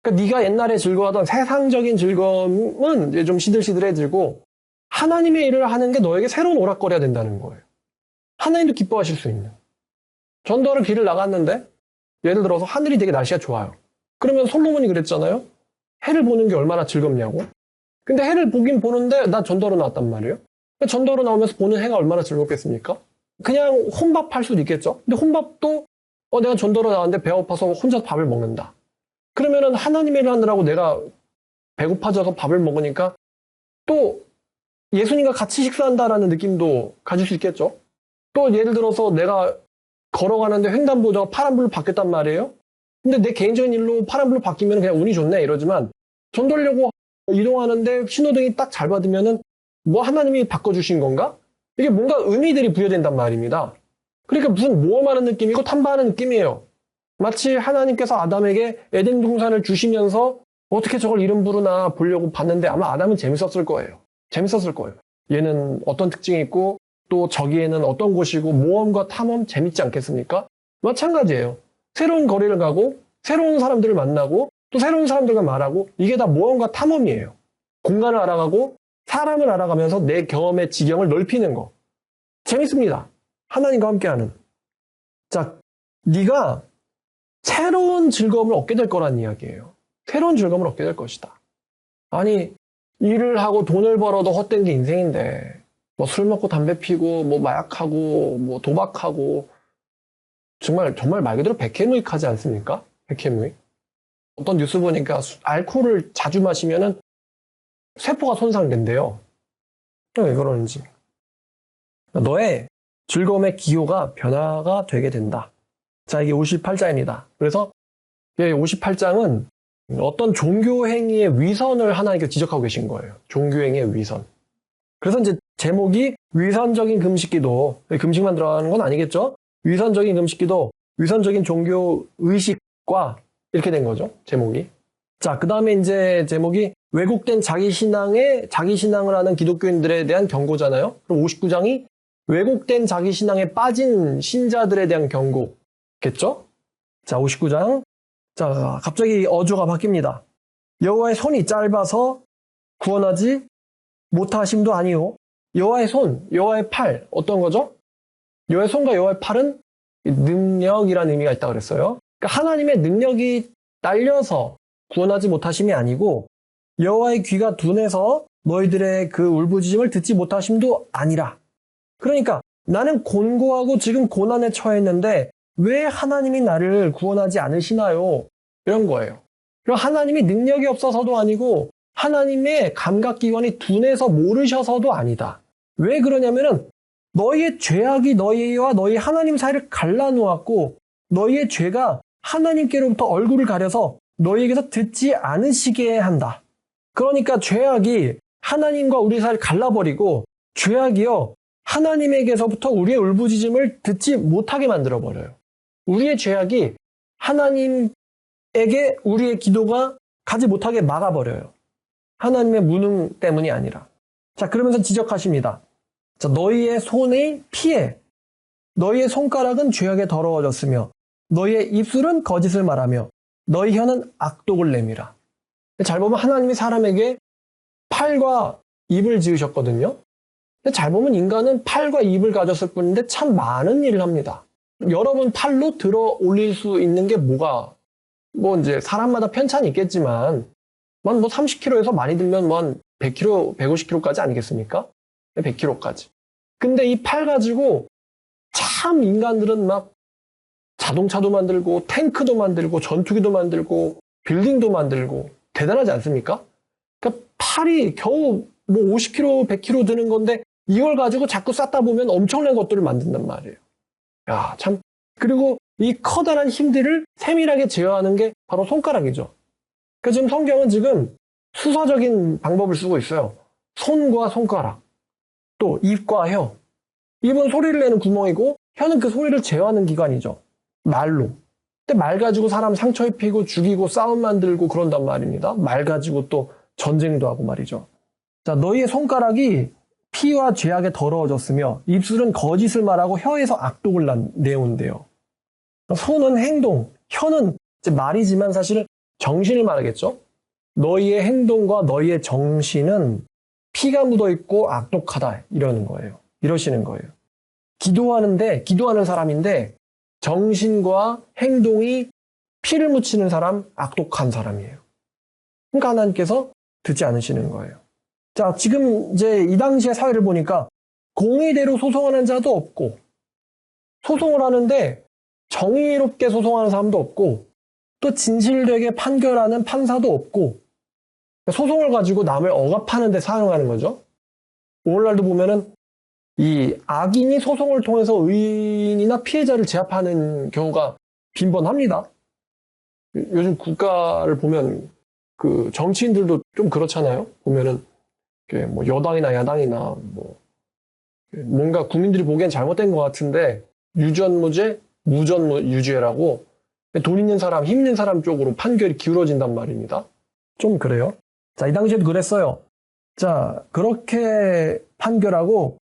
그러니까 네가 옛날에 즐거워하던 세상적인 즐거움은 이제 좀 시들시들해지고 하나님의 일을 하는 게 너에게 새로운 오락거리가 된다는 거예요. 하나님도 기뻐하실 수 있는. 전도하러 길을 나갔는데 예를 들어서 하늘이 되게 날씨가 좋아요. 그러면 솔로몬이 그랬잖아요. 해를 보는 게 얼마나 즐겁냐고. 근데 해를 보긴 보는데 나 전도하러 나왔단 말이에요. 전도하러 나오면서 보는 해가 얼마나 즐겁겠습니까? 그냥 혼밥할 수도 있겠죠. 근데 혼밥도 내가 전도하러 나왔는데 배 고파서 혼자 밥을 먹는다. 그러면은 하나님의 일을 하느라고 내가 배고파져서 밥을 먹으니까 또 예수님과 같이 식사한다라는 느낌도 가질 수 있겠죠. 또 예를 들어서 내가 걸어가는데 횡단보도가 파란불로 바뀌었단 말이에요. 근데 내 개인적인 일로 파란불로 바뀌면 그냥 운이 좋네 이러지만 전도하려고 이동하는데 신호등이 딱 잘 받으면은 뭐 하나님이 바꿔주신 건가? 이게 뭔가 의미들이 부여된단 말입니다. 그러니까 무슨 모험하는 느낌이고 탐방하는 느낌이에요. 마치 하나님께서 아담에게 에덴 동산을 주시면서 어떻게 저걸 이름 부르나 보려고 봤는데 아마 아담은 재밌었을 거예요. 얘는 어떤 특징이 있고 또 저기에는 어떤 곳이고 모험과 탐험 재밌지 않겠습니까? 마찬가지예요. 새로운 거리를 가고 새로운 사람들을 만나고 또 새로운 사람들과 말하고 이게 다 모험과 탐험이에요. 공간을 알아가고 사람을 알아가면서 내 경험의 지경을 넓히는 거. 재밌습니다. 하나님과 함께하는. 자, 네가 새로운 즐거움을 얻게 될 거란 이야기예요. 새로운 즐거움을 얻게 될 것이다. 아니, 일을 하고 돈을 벌어도 헛된 게 인생인데 뭐 술 먹고 담배 피고 뭐 마약하고 뭐 도박하고 정말 말 그대로 백해무익하지 않습니까? 백해무익. 어떤 뉴스 보니까 알코올을 자주 마시면은 세포가 손상된대요. 왜 그러는지. 너의 즐거움의 기호가 변화가 되게 된다. 자, 이게 58장입니다. 그래서 58장은 어떤 종교 행위의 위선을 하나님께 지적하고 계신 거예요. 종교 행위의 위선. 그래서 이제 제목이 위선적인 금식기도, 금식만 들어가는 건 아니겠죠? 위선적인 금식기도, 위선적인 종교 의식과 이렇게 된 거죠. 제목이. 자, 그 다음에 이제 제목이 왜곡된 자기 신앙을 하는 기독교인들에 대한 경고잖아요. 그럼 59장이 왜곡된 자기 신앙에 빠진 신자들에 대한 경고겠죠? 자, 59장. 자, 갑자기 어조가 바뀝니다. 여호와의 손이 짧아서 구원하지 못하심도 아니요. 여호와의 손, 여호와의 팔, 어떤 거죠? 여호와의 손과 여호와의 팔은 능력이라는 의미가 있다고 그랬어요. 그러니까 하나님의 능력이 딸려서 구원하지 못하심이 아니고 여호와의 귀가 둔해서 너희들의 그 울부짖음을 듣지 못하심도 아니라. 그러니까 나는 곤고하고 지금 고난에 처했는데 왜 하나님이 나를 구원하지 않으시나요? 이런 거예요. 그리고 하나님이 능력이 없어서도 아니고 하나님의 감각기관이 둔해서 모르셔서도 아니다. 왜 그러냐면은 너희의 죄악이 너희와 너희 하나님 사이를 갈라놓았고 너희의 죄가 하나님께로부터 얼굴을 가려서 너희에게서 듣지 않으시게 한다. 그러니까 죄악이 하나님과 우리 사이를 갈라버리고 죄악이요 하나님에게서부터 우리의 울부짖음을 듣지 못하게 만들어버려요. 우리의 죄악이 하나님에게 우리의 기도가 가지 못하게 막아버려요. 하나님의 무능 때문이 아니라. 자, 그러면서 지적하십니다. 자, 너희의 손의 피해, 너희의 손가락은 죄악에 더러워졌으며 너희의 입술은 거짓을 말하며 너희 혀는 악독을 내밀어. 잘 보면 하나님이 사람에게 팔과 입을 지으셨거든요. 근데 잘 보면 인간은 팔과 입을 가졌을 뿐인데 참 많은 일을 합니다. 여러분 팔로 들어 올릴 수 있는 게 뭐가, 이제 사람마다 편차는 있겠지만, 30kg에서 많이 들면 100kg, 150kg까지 아니겠습니까? 100kg까지. 근데 이 팔 가지고 참 인간들은 막 자동차도 만들고, 탱크도 만들고, 전투기도 만들고, 빌딩도 만들고, 대단하지 않습니까? 그러니까 팔이 겨우 50kg, 100kg 드는 건데, 이걸 가지고 자꾸 쌓다 보면 엄청난 것들을 만든단 말이에요. 야, 참. 그리고 이 커다란 힘들을 세밀하게 제어하는 게 바로 손가락이죠. 그러니까 지금 성경은 지금 수서적인 방법을 쓰고 있어요. 손과 손가락, 또 입과 혀. 입은 소리를 내는 구멍이고 혀는 그 소리를 제어하는 기관이죠. 말로. 근데 말 가지고 사람 상처 입히고 죽이고 싸움 만들고 그런단 말입니다. 말 가지고 또 전쟁도 하고 말이죠. 자, 너희의 손가락이 피와 죄악에 더러워졌으며 입술은 거짓을 말하고 혀에서 악독을 내온대요. 손은 행동, 혀는 이제 말이지만 사실 정신을 말하겠죠. 너희의 행동과 너희의 정신은 피가 묻어있고 악독하다 이러는 거예요. 이러시는 거예요. 기도하는 사람인데 정신과 행동이 피를 묻히는 사람, 악독한 사람이에요. 그러니까 하나님께서 듣지 않으시는 거예요. 자, 지금 이제 이 당시의 사회를 보니까 공의대로 소송하는 자도 없고, 소송을 하는데 정의롭게 소송하는 사람도 없고, 또 진실되게 판결하는 판사도 없고, 소송을 가지고 남을 억압하는 데 사용하는 거죠. 오늘날도 보면은 이 악인이 소송을 통해서 의인이나 피해자를 제압하는 경우가 빈번합니다. 요즘 국가를 보면 그 정치인들도 좀 그렇잖아요. 보면은 여당이나 야당이나 뭔가 국민들이 보기엔 잘못된 것 같은데 유전무죄, 무전유죄라고 돈 있는 사람, 힘 있는 사람 쪽으로 판결이 기울어진단 말입니다. 좀 그래요. 자, 이 당시에도 그랬어요. 자, 그렇게 판결하고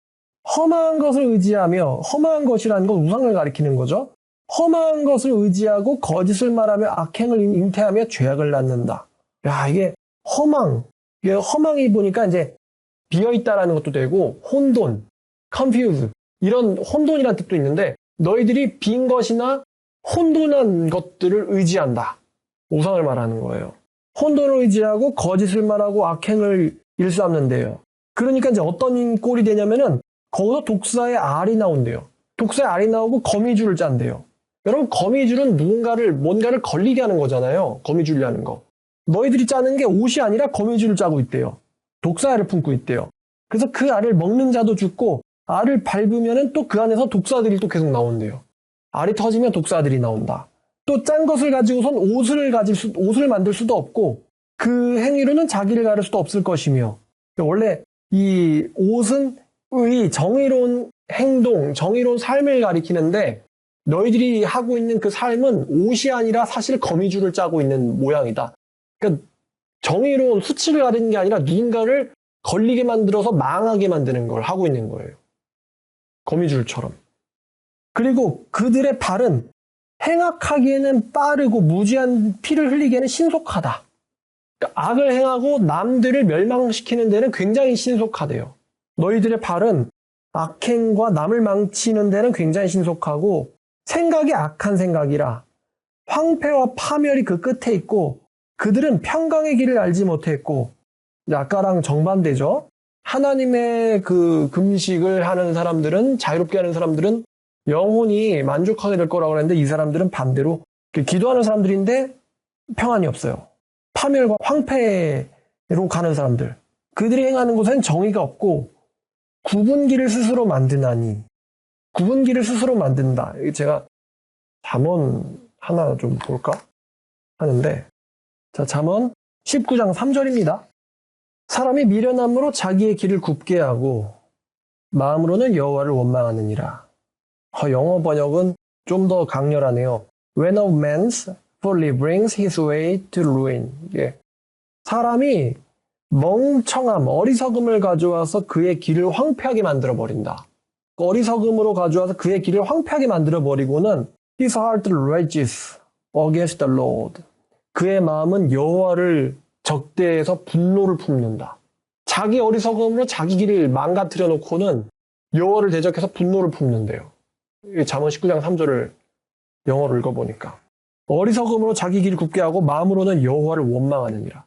험한 것을 의지하며, 험한 것이라는 건 우상을 가리키는 거죠. 험한 것을 의지하고 거짓을 말하며 악행을 잉태하며 죄악을 낳는다. 야, 이게 험항이 보니까 이제 비어있다라는 것도 되고, 혼돈, confuse, 이런 혼돈이라는 뜻도 있는데, 너희들이 빈 것이나 혼돈한 것들을 의지한다. 우상을 말하는 거예요. 혼돈을 의지하고 거짓을 말하고 악행을 일삼는데요. 그러니까 이제 어떤 꼴이 되냐면은, 거기서 독사의 알이 나온대요. 독사의 알이 나오고 거미줄을 짠대요. 여러분, 거미줄은 뭔가를 걸리게 하는 거잖아요. 거미줄이 하는 거. 너희들이 짜는 게 옷이 아니라 거미줄을 짜고 있대요. 독사알을 품고 있대요. 그래서 그 알을 먹는 자도 죽고 알을 밟으면은 또 그 안에서 독사들이 또 계속 나온대요. 알이 터지면 독사들이 나온다. 또 짠 것을 가지고선 옷을 만들 수도 없고 그 행위로는 자기를 가를 수도 없을 것이며 원래 이 옷은 이 정의로운 행동, 정의로운 삶을 가리키는데 너희들이 하고 있는 그 삶은 옷이 아니라 사실 거미줄을 짜고 있는 모양이다. 그러니까 정의로운 수치를 가리는 게 아니라 누군가를 걸리게 만들어서 망하게 만드는 걸 하고 있는 거예요. 거미줄처럼. 그리고 그들의 발은 행악하기에는 빠르고 무지한 피를 흘리기에는 신속하다. 그러니까 악을 행하고 남들을 멸망시키는 데는 굉장히 신속하대요. 너희들의 발은 악행과 남을 망치는 데는 굉장히 신속하고 생각이 악한 생각이라 황폐와 파멸이 그 끝에 있고 그들은 평강의 길을 알지 못했고 아까랑 정반대죠. 하나님의 그 금식을 하는 사람들은 자유롭게 하는 사람들은 영혼이 만족하게 될 거라고 그랬는데 이 사람들은 반대로 기도하는 사람들인데 평안이 없어요. 파멸과 황폐로 가는 사람들. 그들이 행하는 곳엔 정의가 없고 굽은 길을 스스로 만드나니 굽은 길을 스스로 만든다. 제가 잠언 하나 좀 볼까 하는데 자, 잠언 19장 3절입니다. 사람이 미련함으로 자기의 길을 굽게 하고 마음으로는 여호와를 원망하느니라. 영어 번역은 좀 더 강렬하네요. When a man's folly brings his way to ruin. 예. 사람이 멍청함, 어리석음을 가져와서 그의 길을 황폐하게 만들어버린다. 어리석음으로 가져와서 그의 길을 황폐하게 만들어버리고는 His heart rages against the Lord. 그의 마음은 여호와를 적대해서 분노를 품는다. 자기 어리석음으로 자기 길을 망가뜨려 놓고는 여호와를 대적해서 분노를 품는데요. 잠언 19장 3절을 영어로 읽어보니까 어리석음으로 자기 길을 굽게 하고 마음으로는 여호와를 원망하느니라.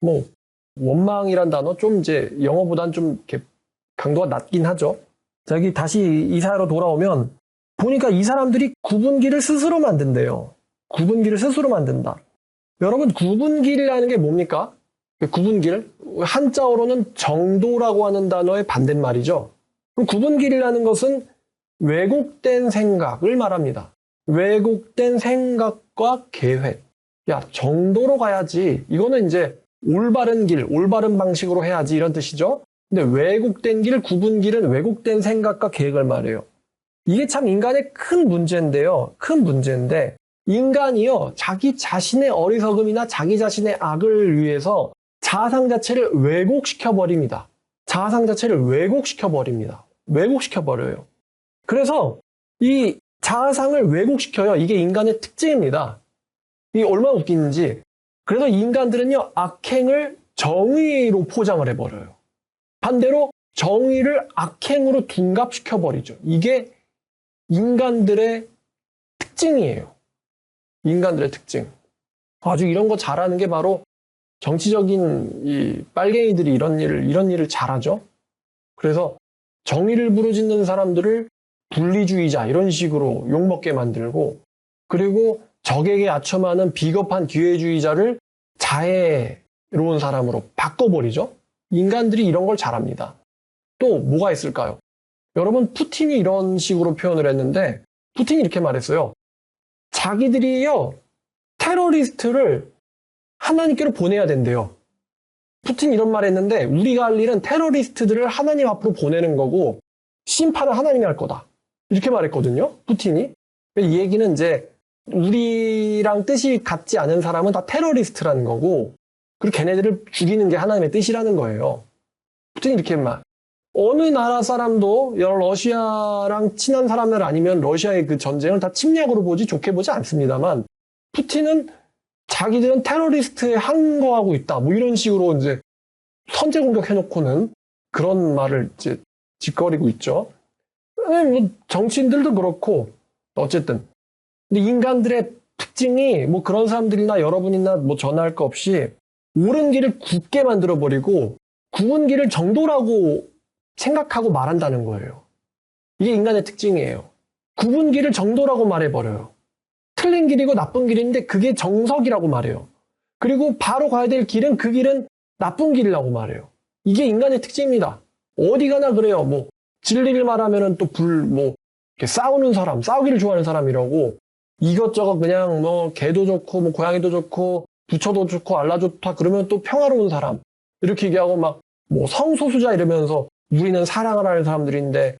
뭐 원망이란 단어 좀 이제 영어보단 좀 이렇게 강도가 낮긴 하죠. 자, 여기 다시 이사야로 돌아오면 보니까 이 사람들이 굽은 길을 스스로 만든대요. 굽은 길을 스스로 만든다. 여러분 굽은 길이라는 게 뭡니까? 굽은 길? 한자어로는 정도라고 하는 단어의 반대말이죠. 그럼 굽은 길이라는 것은 왜곡된 생각을 말합니다. 왜곡된 생각과 계획. 야, 정도로 가야지. 이거는 이제 올바른 길, 올바른 방식으로 해야지 이런 뜻이죠. 근데 왜곡된 길, 굽은 길은 왜곡된 생각과 계획을 말해요. 이게 참 인간의 큰 문제인데요. 큰 문제인데 인간이요. 자기 자신의 어리석음이나 자기 자신의 악을 위해서 자아상 자체를 왜곡시켜버립니다. 자아상 자체를 왜곡시켜버립니다. 왜곡시켜버려요. 그래서 이 자아상을 왜곡시켜요. 이게 인간의 특징입니다. 이게 얼마나 웃기는지. 그래서 인간들은요, 악행을 정의로 포장을 해버려요. 반대로 정의를 악행으로 둔갑시켜버리죠. 이게 인간들의 특징이에요. 인간들의 특징. 아주 이런 거 잘하는 게 바로 정치적인 이 빨갱이들이 이런 일을 잘하죠. 그래서 정의를 부르짖는 사람들을 분리주의자 이런 식으로 욕먹게 만들고 그리고 적에게 아첨하는 비겁한 기회주의자를 자애로운 사람으로 바꿔버리죠. 인간들이 이런 걸 잘합니다. 또 뭐가 있을까요? 여러분 푸틴이 이런 식으로 표현을 했는데 푸틴이 이렇게 말했어요. 자기들이요 테러리스트를 하나님께로 보내야 된대요. 푸틴이 이런 말 했는데 우리가 할 일은 테러리스트들을 하나님 앞으로 보내는 거고 심판은 하나님이 할 거다. 이렇게 말했거든요. 푸틴이. 이 얘기는 이제 우리랑 뜻이 같지 않은 사람은 다 테러리스트라는 거고 그리고 걔네들을 죽이는 게 하나님의 뜻이라는 거예요. 푸틴이 이렇게 말. 어느 나라 사람도 러시아랑 친한 사람들 아니면 러시아의 그 전쟁을 다 침략으로 보지 좋게 보지 않습니다만 푸틴은 자기들은 테러리스트에 항거하고 있다. 뭐 이런 식으로 이제 선제 공격해놓고는 그런 말을 이제 짓거리고 있죠. 뭐 정치인들도 그렇고 어쨌든 근데 인간들의 특징이 뭐 그런 사람들이나 여러분이나 뭐 전할 거 없이 옳은 길을 굽게 만들어버리고 굽은 길을 정도라고 생각하고 말한다는 거예요. 이게 인간의 특징이에요. 굽은 길을 정도라고 말해버려요. 틀린 길이고 나쁜 길인데 그게 정석이라고 말해요. 그리고 바로 가야 될 길은 그 길은 나쁜 길이라고 말해요. 이게 인간의 특징입니다. 어디 가나 그래요. 뭐 진리를 말하면은 또 싸우는 사람, 싸우기를 좋아하는 사람이라고 이것저것 그냥 뭐 개도 좋고 뭐 고양이도 좋고 부처도 좋고 알라 좋다 그러면 또 평화로운 사람 이렇게 얘기하고 막 뭐 성소수자 이러면서 우리는 사랑을 하는 사람들인데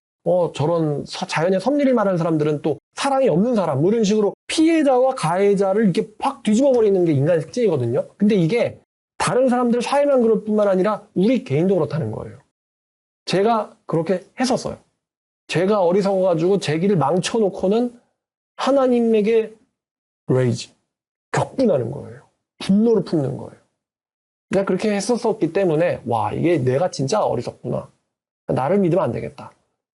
저런 자연의 섭리를 말하는 사람들은 또 사랑이 없는 사람 뭐 이런 식으로 피해자와 가해자를 이렇게 확 뒤집어 버리는 게 인간의 특징이거든요. 근데 이게 다른 사람들 사회만 그럴 뿐만 아니라 우리 개인도 그렇다는 거예요. 제가 그렇게 했었어요. 제가 어리석어가지고 제 길을 망쳐놓고는 하나님에게 레이지, 격분하는 거예요. 분노를 품는 거예요. 내가 그렇게 했었기 때문에 와 이게 내가 진짜 어리석구나. 나를 믿으면 안 되겠다.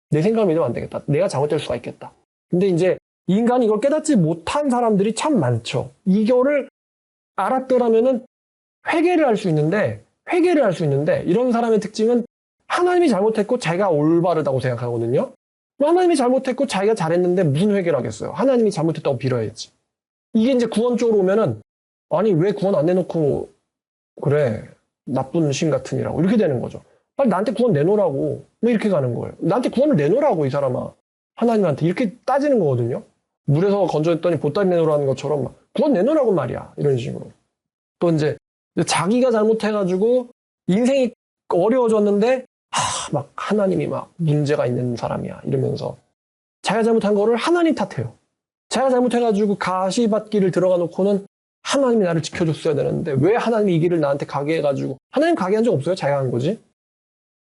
내 생각을 믿으면 안 되겠다. 내가 잘못될 수가 있겠다. 근데 이제 인간이 이걸 깨닫지 못한 사람들이 참 많죠. 이거를 알았더라면은 회개를 할 수 있는데 이런 사람의 특징은 하나님이 잘못했고 자기가 올바르다고 생각하거든요. 하나님이 잘못했고 자기가 잘했는데 무슨 회개를 하겠어요. 하나님이 잘못했다고 빌어야지. 이게 이제 구원 쪽으로 오면은 아니 왜 구원 안 내놓고 그래 나쁜 신 같으니라고 이렇게 되는 거죠. 빨리 나한테 구원 내놓으라고 뭐 이렇게 가는 거예요. 나한테 구원을 내놓으라고 이 사람아. 하나님한테 이렇게 따지는 거거든요. 물에서 건져냈더니 보따리 내놓으라는 것처럼 막 구원 내놓으라고 말이야. 이런 식으로. 또 이제 자기가 잘못해가지고 인생이 어려워졌는데 막 하나님이 막 문제가 있는 사람이야 이러면서 자기가 잘못한 거를 하나님 탓해요. 자기가 잘못해가지고 가시밭길을 들어가 놓고는 하나님이 나를 지켜줬어야 되는데 왜 하나님이 이 길을 나한테 가게 해가지고 하나님 가게 한 적 없어요? 자기가 한 거지?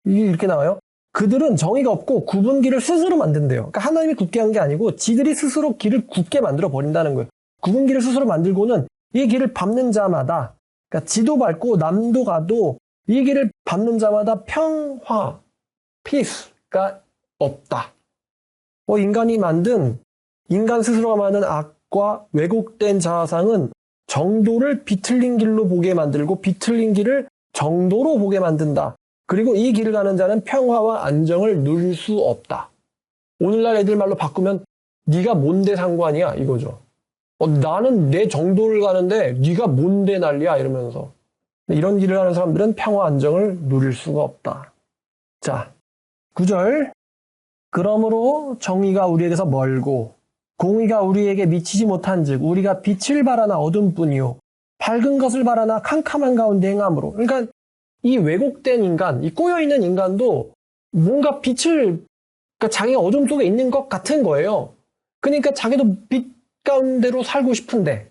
이게 이렇게 나와요. 그들은 정의가 없고 굽은 길을 스스로 만든대요. 그러니까 하나님이 굳게 한 게 아니고 지들이 스스로 길을 굳게 만들어 버린다는 거예요. 굽은 길을 스스로 만들고는 이 길을 밟는 자마다 그러니까 지도 밟고 남도 가도 이 길을 밟는 자마다 평화, 피스가 없다. 인간 스스로가 만든 악과 왜곡된 자아상은 정도를 비틀린 길로 보게 만들고 비틀린 길을 정도로 보게 만든다. 그리고 이 길을 가는 자는 평화와 안정을 누릴 수 없다. 오늘날 애들 말로 바꾸면 네가 뭔데 상관이야 이거죠. 나는 내 정도를 가는데 네가 뭔데 난리야 이러면서 이런 길을 하는 사람들은 평화 안정을 누릴 수가 없다. 자, 9절 그러므로 정의가 우리에게서 멀고 공의가 우리에게 미치지 못한즉 우리가 빛을 바라나 어둠뿐이요 밝은 것을 바라나 캄캄한 가운데 행함으로. 그러니까 이 왜곡된 인간, 이 꼬여있는 인간도 뭔가 빛을 그러니까 자기가 어둠 속에 있는 것 같은 거예요. 그러니까 자기도 빛 가운데로 살고 싶은데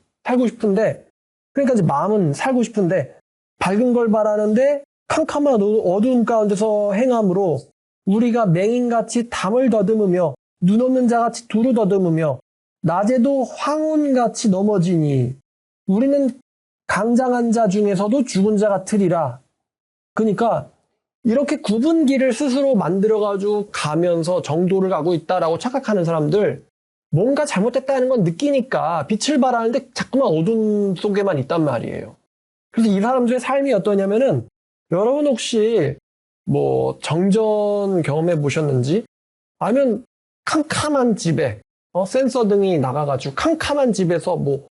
그러니까 이제 마음은 살고 싶은데 밝은 걸 바라는데 캄캄한 어두움 가운데서 행함으로 우리가 맹인같이 담을 더듬으며 눈 없는 자같이 두루 더듬으며 낮에도 황혼같이 넘어지니 우리는 강장한 자 중에서도 죽은 자 같으리라. 그러니까 이렇게 굽은 길을 스스로 만들어가지고 가면서 정도를 가고 있다라고 착각하는 사람들 뭔가 잘못됐다는 건 느끼니까 빛을 바라는데 자꾸만 어둠 속에만 있단 말이에요. 그래서 이 사람들의 삶이 어떠냐면은 여러분 혹시 뭐 정전 경험해 보셨는지 아니면 캄캄한 집에 센서 등이 나가가지고 캄캄한 집에서 뭐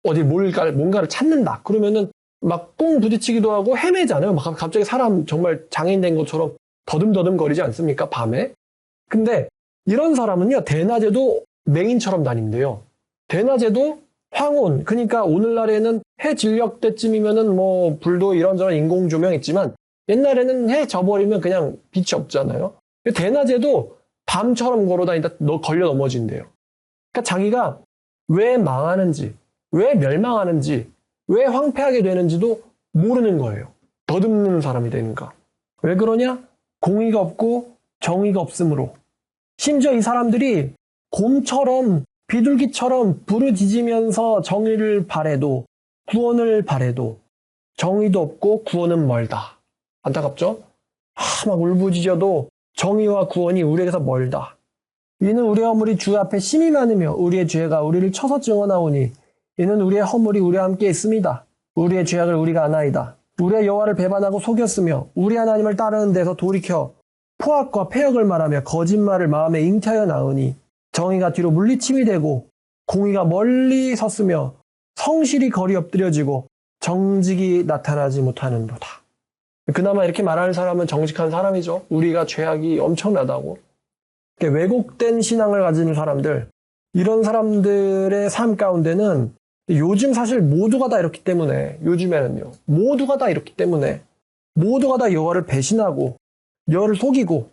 어디 뭔가를 찾는다 그러면은 막 꽁 부딪히기도 하고 헤매잖아요. 막 갑자기 사람 정말 장애인 된 것처럼 더듬더듬 거리지 않습니까? 밤에. 근데 이런 사람은요 대낮에도 맹인처럼 다닌대요. 대낮에도 황혼, 그러니까 오늘날에는 해 진력 때쯤이면은 뭐 불도 이런저런 인공 조명 있지만 옛날에는 해 져버리면 그냥 빛이 없잖아요. 대낮에도 밤처럼 걸어다니다 걸려 넘어진대요. 그러니까 자기가 왜 망하는지, 왜 멸망하는지, 왜 황폐하게 되는지도 모르는 거예요. 더듬는 사람이 되는가. 왜 그러냐? 공의가 없고 정의가 없으므로. 심지어 이 사람들이 곰처럼 비둘기처럼 부르짖으면서 정의를 바래도 구원을 바래도 정의도 없고 구원은 멀다. 안타깝죠? 막 울부짖어도 정의와 구원이 우리에게서 멀다. 이는 우리의 허물이 주 앞에 심히 많으며 우리의 죄가 우리를 쳐서 증언하오니 이는 우리의 허물이 우리와 함께 있습니다. 우리의 죄악을 우리가 아나이다. 우리의 여호와를 배반하고 속였으며 우리 하나님을 따르는 데서 돌이켜 포악과 패역을 말하며 거짓말을 마음에 잉태하여 나으니 정의가 뒤로 물리침이 되고 공의가 멀리 섰으며 성실이 거리 엎드려지고 정직이 나타나지 못하는도다. 그나마 이렇게 말하는 사람은 정직한 사람이죠. 우리가 죄악이 엄청나다고. 왜곡된 신앙을 가진 사람들, 이런 사람들의 삶 가운데는 요즘 사실 모두가 다 이렇기 때문에, 요즘에는요, 모두가 다 이렇기 때문에, 모두가 다 여호와를 배신하고, 여호와를 속이고,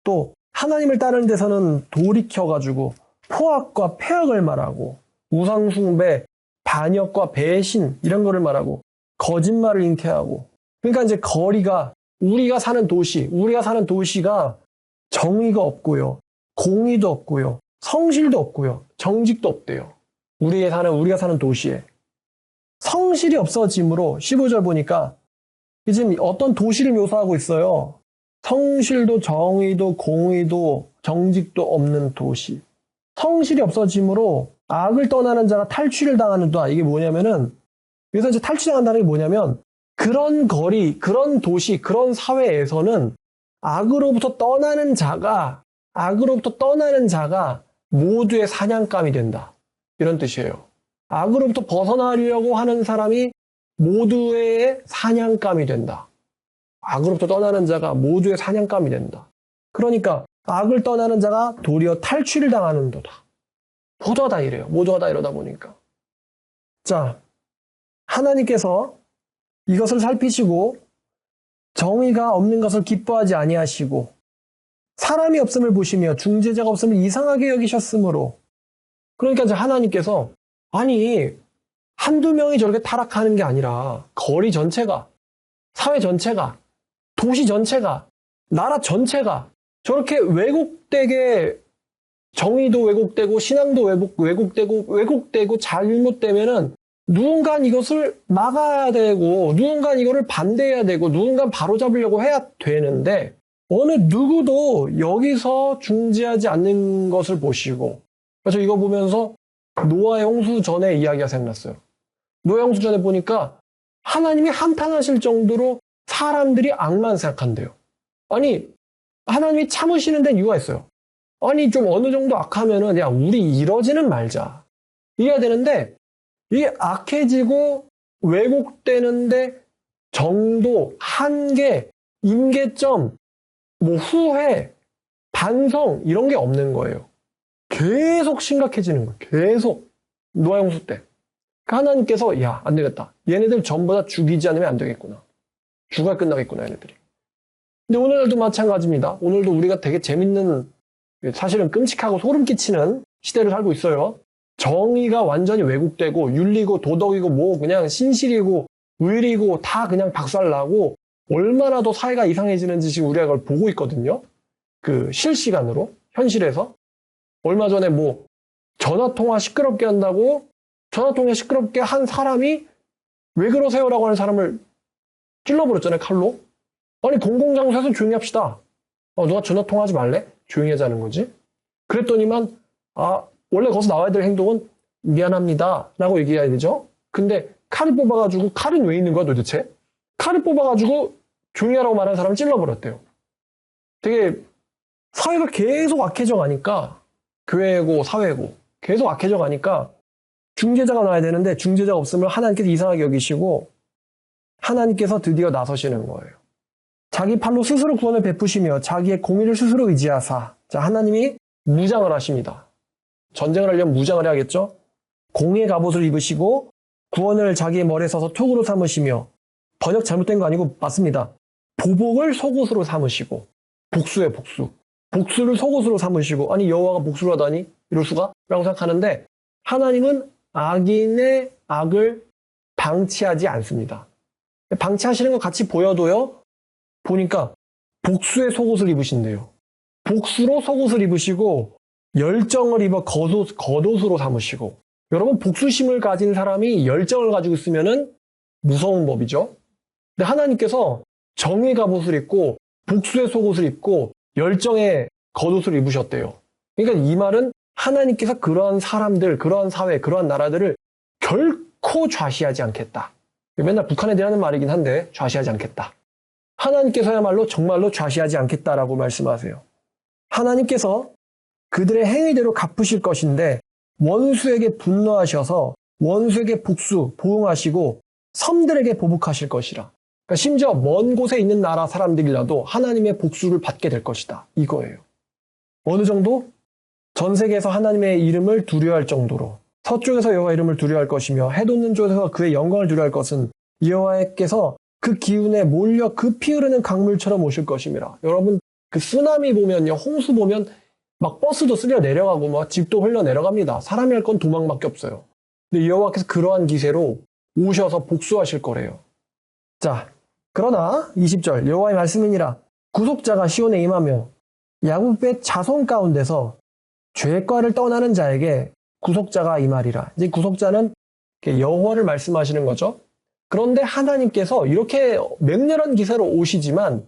또 하나님을 따르는 데서는 돌이켜가지고 포악과 폐악을 말하고, 우상숭배, 반역과 배신 이런 거를 말하고, 거짓말을 잉태하고, 그러니까 이제 우리가 사는 도시가 정의가 없고요, 공의도 없고요, 성실도 없고요, 정직도 없대요. 우리가 사는 도시에. 성실이 없어짐으로 15절 보니까 지금 어떤 도시를 묘사하고 있어요. 성실도 정의도 공의도 정직도 없는 도시. 성실이 없어짐으로 악을 떠나는 자가 탈취를 당하는다. 이게 뭐냐면은, 여기서 이제 탈취당한다는 게 뭐냐면, 그런 거리, 그런 도시, 그런 사회에서는 악으로부터 떠나는 자가 모두의 사냥감이 된다. 이런 뜻이에요. 악으로부터 벗어나려고 하는 사람이 모두의 사냥감이 된다. 악으로부터 떠나는 자가 모두의 사냥감이 된다. 그러니까 악을 떠나는 자가 도리어 탈취를 당하는도다. 모두가 다 이래요. 모두가 다 이러다 보니까. 자, 하나님께서 이것을 살피시고 정의가 없는 것을 기뻐하지 아니하시고 사람이 없음을 보시며 중재자가 없음을 이상하게 여기셨으므로, 그러니까 이제 하나님께서 아니 한두 명이 저렇게 타락하는 게 아니라 거리 전체가, 사회 전체가, 도시 전체가, 나라 전체가 저렇게 왜곡되게, 정의도 왜곡되고 신앙도 왜곡되고 잘못되면은 누군가 이것을 막아야 되고 누군가 이거를 반대해야 되고 누군가 바로잡으려고 해야 되는데 어느 누구도 여기서 중재하지 않는 것을 보시고, 그래서 이거 보면서 노아의 홍수 전에 이야기가 생각났어요. 노아의 홍수 전에 보니까 하나님이 한탄하실 정도로 사람들이 악만 생각한대요. 아니 하나님이 참으시는 데는 이유가 있어요. 아니 좀 어느 정도 악하면은 야 우리 이러지는 말자 이래야 되는데, 이게 악해지고 왜곡되는데 정도, 한계, 임계점, 뭐 후회, 반성 이런 게 없는 거예요. 계속 심각해지는 거예요. 계속. 노아 홍수 때. 그러니까 하나님께서 야, 안 되겠다. 얘네들 전부 다 죽이지 않으면 안 되겠구나. 죽어야 끝나겠구나, 얘네들이. 근데 오늘도 마찬가지입니다. 오늘도 우리가 되게 재밌는, 사실은 끔찍하고 소름 끼치는 시대를 살고 있어요. 정의가 완전히 왜곡되고 윤리고 도덕이고 뭐 그냥 신실이고 의리고 다 그냥 박살나고 얼마나 더 사회가 이상해지는지 지금 우리가 그걸 보고 있거든요. 그 실시간으로, 현실에서. 얼마 전에 뭐 전화통화 시끄럽게 한다고 전화통화 시끄럽게 한 사람이 왜 그러세요라고 하는 사람을 찔러버렸잖아요, 칼로. 아니 공공장소에서 조용히 합시다. 누가 전화통화하지 말래? 조용히 하자는 거지. 그랬더니만 원래 거기서 나와야 될 행동은 미안합니다 라고 얘기해야 되죠. 근데 칼을 뽑아가지고, 칼은 왜 있는 거야 도대체? 칼을 뽑아가지고 조용히 하라고 말하는 사람을 찔러버렸대요. 되게 사회가 계속 악해져 가니까, 교회고 사회고 계속 악해져 가니까 중재자가 나와야 되는데 중재자가 없으면 하나님께서 이상하게 여기시고 하나님께서 드디어 나서시는 거예요. 자기 팔로 스스로 구원을 베푸시며 자기의 공의를 스스로 의지하사. 자, 하나님이 무장을 하십니다. 전쟁을 하려면 무장을 해야겠죠? 공의의 갑옷을 입으시고 구원을 자기의 머리에 써서 톡으로 삼으시며, 번역 잘못된 거 아니고 맞습니다. 보복을 속옷으로 삼으시고, 복수예요, 복수. 복수를 속옷으로 삼으시고, 아니 여호와가 복수를 하다니 이럴 수가? 라고 생각하는데 하나님은 악인의 악을 방치하지 않습니다. 방치하시는 것 같이 보여도요, 보니까 복수의 속옷을 입으신대요. 복수로 속옷을 입으시고 열정을 입어 겉옷으로 삼으시고. 여러분, 복수심을 가진 사람이 열정을 가지고 있으면은 무서운 법이죠. 근데 하나님께서 정의 갑옷을 입고 복수의 속옷을 입고 열정의 겉옷을 입으셨대요. 그러니까 이 말은 하나님께서 그러한 사람들, 그러한 사회, 그러한 나라들을 결코 좌시하지 않겠다. 맨날 북한에 대한 말이긴 한데 좌시하지 않겠다. 하나님께서야말로 정말로 좌시하지 않겠다라고 말씀하세요. 하나님께서 그들의 행위대로 갚으실 것인데 원수에게 분노하셔서 원수에게 보응하시고 섬들에게 보복하실 것이라. 그러니까 심지어 먼 곳에 있는 나라 사람들이라도 하나님의 복수를 받게 될 것이다. 이거예요. 어느 정도? 전 세계에서 하나님의 이름을 두려워할 정도로 서쪽에서 여호와 이름을 두려워할 것이며 해 돋는 쪽에서 그의 영광을 두려워할 것은 여호와께서 그 기운에 몰려 급히 흐르는 강물처럼 오실 것임이라. 여러분 그 쓰나미 보면요, 홍수 보면 막 버스도 쓸려 내려가고 막 집도 흘러 내려갑니다. 사람이 할 건 도망밖에 없어요. 근데 여호와께서 그러한 기세로 오셔서 복수하실 거래요. 자, 그러나 20절 여호와의 말씀이니라. 구속자가 시온에 임하며 야곱의 자손 가운데서 죄과를 떠나는 자에게 구속자가 임하리라. 이제 구속자는 여호와를 말씀하시는 거죠. 그런데 하나님께서 이렇게 맹렬한 기세로 오시지만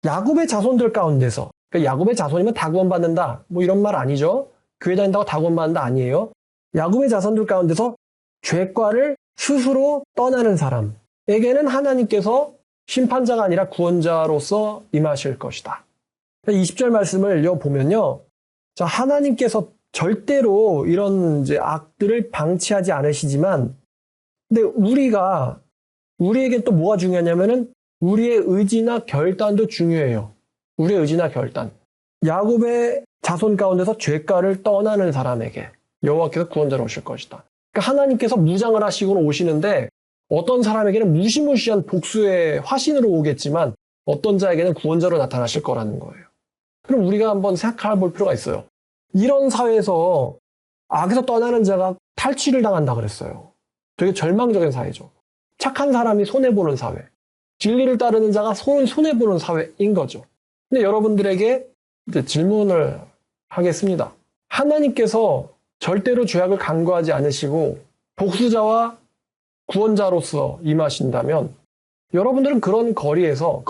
야곱의 자손들 가운데서, 그러니까 야곱의 자손이면 다 구원받는다, 뭐 이런 말 아니죠. 교회 다닌다고 다 구원받는다 아니에요. 야곱의 자손들 가운데서 죄과를 스스로 떠나는 사람에게는 하나님께서 심판자가 아니라 구원자로서 임하실 것이다. 20절 말씀을 보면요. 자, 하나님께서 절대로 이런 이제 악들을 방치하지 않으시지만, 근데 우리에게 또 뭐가 중요하냐면은 우리의 의지나 결단도 중요해요. 우리의 의지나 결단. 야곱의 자손 가운데서 죄가를 떠나는 사람에게 여호와께서 구원자로 오실 것이다. 그러니까 하나님께서 무장을 하시고 오시는데 어떤 사람에게는 무시무시한 복수의 화신으로 오겠지만 어떤 자에게는 구원자로 나타나실 거라는 거예요. 그럼 우리가 한번 생각해 볼 필요가 있어요. 이런 사회에서 악에서 떠나는 자가 탈취를 당한다 그랬어요. 되게 절망적인 사회죠. 착한 사람이 손해보는 사회. 진리를 따르는 자가 손해보는 사회인 거죠. 근데 여러분들에게 이제 질문을 하겠습니다. 하나님께서 절대로 죄악을 간과하지 않으시고 복수자와 구원자로서 임하신다면 여러분들은 그런 거리에서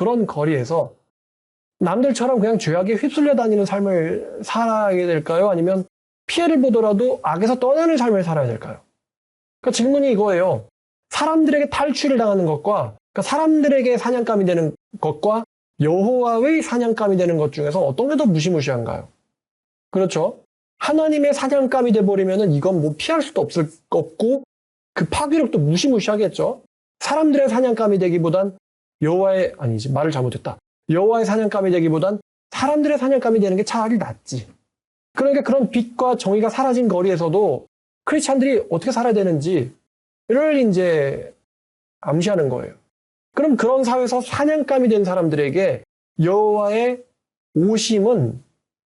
남들처럼 그냥 죄악에 휩쓸려 다니는 삶을 살아야 될까요? 아니면 피해를 보더라도 악에서 떠나는 삶을 살아야 될까요? 그러니까 질문이 이거예요. 사람들에게 탈취를 당하는 것과, 그러니까 사람들에게 사냥감이 되는 것과 여호와의 사냥감이 되는 것 중에서 어떤 게 더 무시무시한가요? 그렇죠? 하나님의 사냥감이 돼버리면은 이건 뭐 피할 수도 없고 그 파괴력도 무시무시하겠죠? 사람들의 사냥감이 되기보단 말을 잘못했다. 여호와의 사냥감이 되기보단 사람들의 사냥감이 되는 게 차라리 낫지. 그러니까 그런 빛과 정의가 사라진 거리에서도 크리스찬들이 어떻게 살아야 되는지를 이제 암시하는 거예요. 그럼 그런 사회에서 사냥감이 된 사람들에게 여호와의 오심은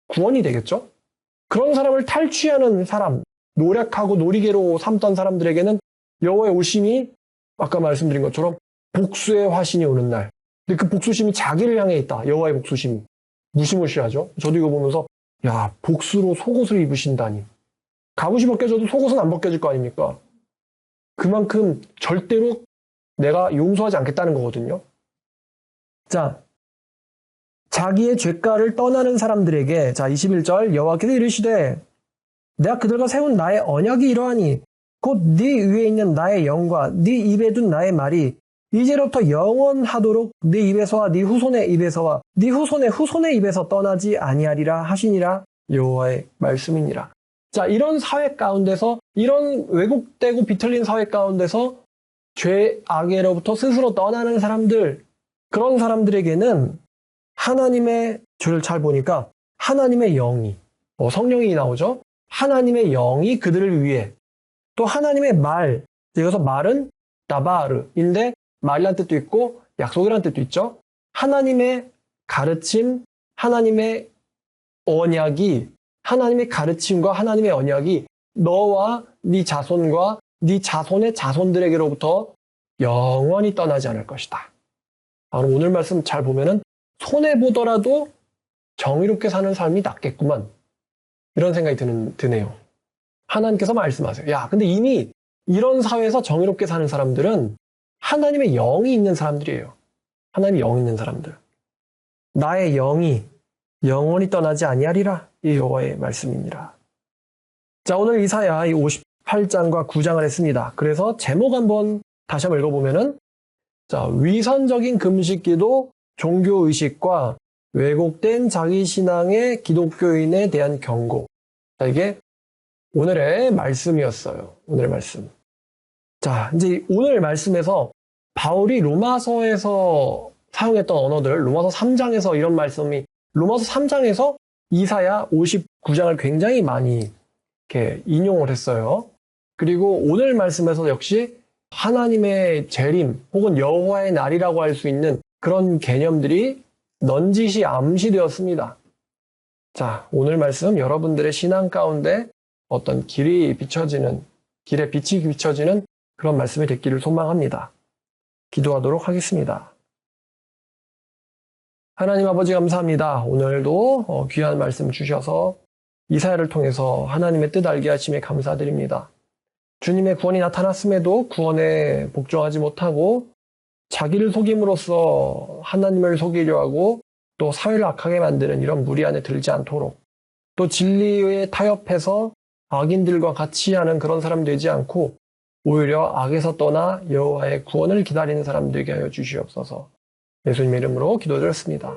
구원이 되겠죠? 그런 사람을 탈취하는 사람, 노력하고 놀이개로 삼던 사람들에게는 여호와의 오심이 아까 말씀드린 것처럼 복수의 화신이 오는 날. 근데 그 복수심이 자기를 향해 있다. 여호와의 복수심이. 무시무시하죠? 저도 이거 보면서 야, 복수로 속옷을 입으신다니. 갑옷이 벗겨져도 속옷은 안 벗겨질 거 아닙니까? 그만큼 절대로 내가 용서하지 않겠다는 거거든요. 자, 자기의 죄가를 떠나는 사람들에게, 자, 21절 여호와께서 이르시되 내가 그들과 세운 나의 언약이 이러하니 곧 네 위에 있는 나의 영과 네 입에 둔 나의 말이 이제로부터 영원하도록 네 입에서와 네 후손의 입에서와 네 후손의 후손의 입에서 떠나지 아니하리라 하시니라 여호와의 말씀이니라. 자, 이런 사회 가운데서, 이런 왜곡되고 비틀린 사회 가운데서 죄악에로부터 스스로 떠나는 사람들, 그런 사람들에게는 하나님의, 저를 잘 보니까 하나님의 영이, 성령이 나오죠? 하나님의 영이 그들을 위해, 또 하나님의 말, 여기서 말은 다바르인데 말이란 뜻도 있고 약속이란 뜻도 있죠. 하나님의 가르침, 하나님의 언약이, 하나님의 가르침과 하나님의 언약이 너와 네 자손과 네 자손의 자손들에게로부터 영원히 떠나지 않을 것이다. 오늘 말씀 잘 보면은 손해보더라도 정의롭게 사는 삶이 낫겠구만. 이런 생각이 드네요. 하나님께서 말씀하세요. 야, 근데 이미 이런 사회에서 정의롭게 사는 사람들은 하나님의 영이 있는 사람들이에요. 하나님의 영이 있는 사람들. 나의 영이 영원히 떠나지 아니하리라. 이 여호와의 말씀입니다. 자, 오늘 이사야 58장과 9장을 했습니다. 그래서 제목 한번 다시 한번 읽어보면은, 자, 위선적인 금식기도 종교의식과 왜곡된 자기신앙의 기독교인에 대한 경고. 자, 이게 오늘의 말씀이었어요. 오늘의 말씀. 자, 이제 오늘 말씀에서 바울이 로마서에서 사용했던 언어들, 로마서 3장에서 이런 말씀이, 로마서 3장에서 이사야 9장을 굉장히 많이 이렇게 인용을 했어요. 그리고 오늘 말씀에서 역시 하나님의 재림 혹은 여호와의 날이라고 할 수 있는 그런 개념들이 넌지시 암시되었습니다. 자, 오늘 말씀 여러분들의 신앙 가운데 어떤 길에 빛이 비춰지는 그런 말씀이 됐기를 소망합니다. 기도하도록 하겠습니다. 하나님 아버지 감사합니다. 오늘도 귀한 말씀 주셔서 이사야를 통해서 하나님의 뜻 알게 하심에 감사드립니다. 주님의 구원이 나타났음에도 구원에 복종하지 못하고 자기를 속임으로써 하나님을 속이려 하고 또 사회를 악하게 만드는 이런 무리 안에 들지 않도록 또 진리에 타협해서 악인들과 같이 하는 그런 사람 되지 않고 오히려 악에서 떠나 여호와의 구원을 기다리는 사람 되게 하여 주시옵소서. 예수님의 이름으로 기도드렸습니다.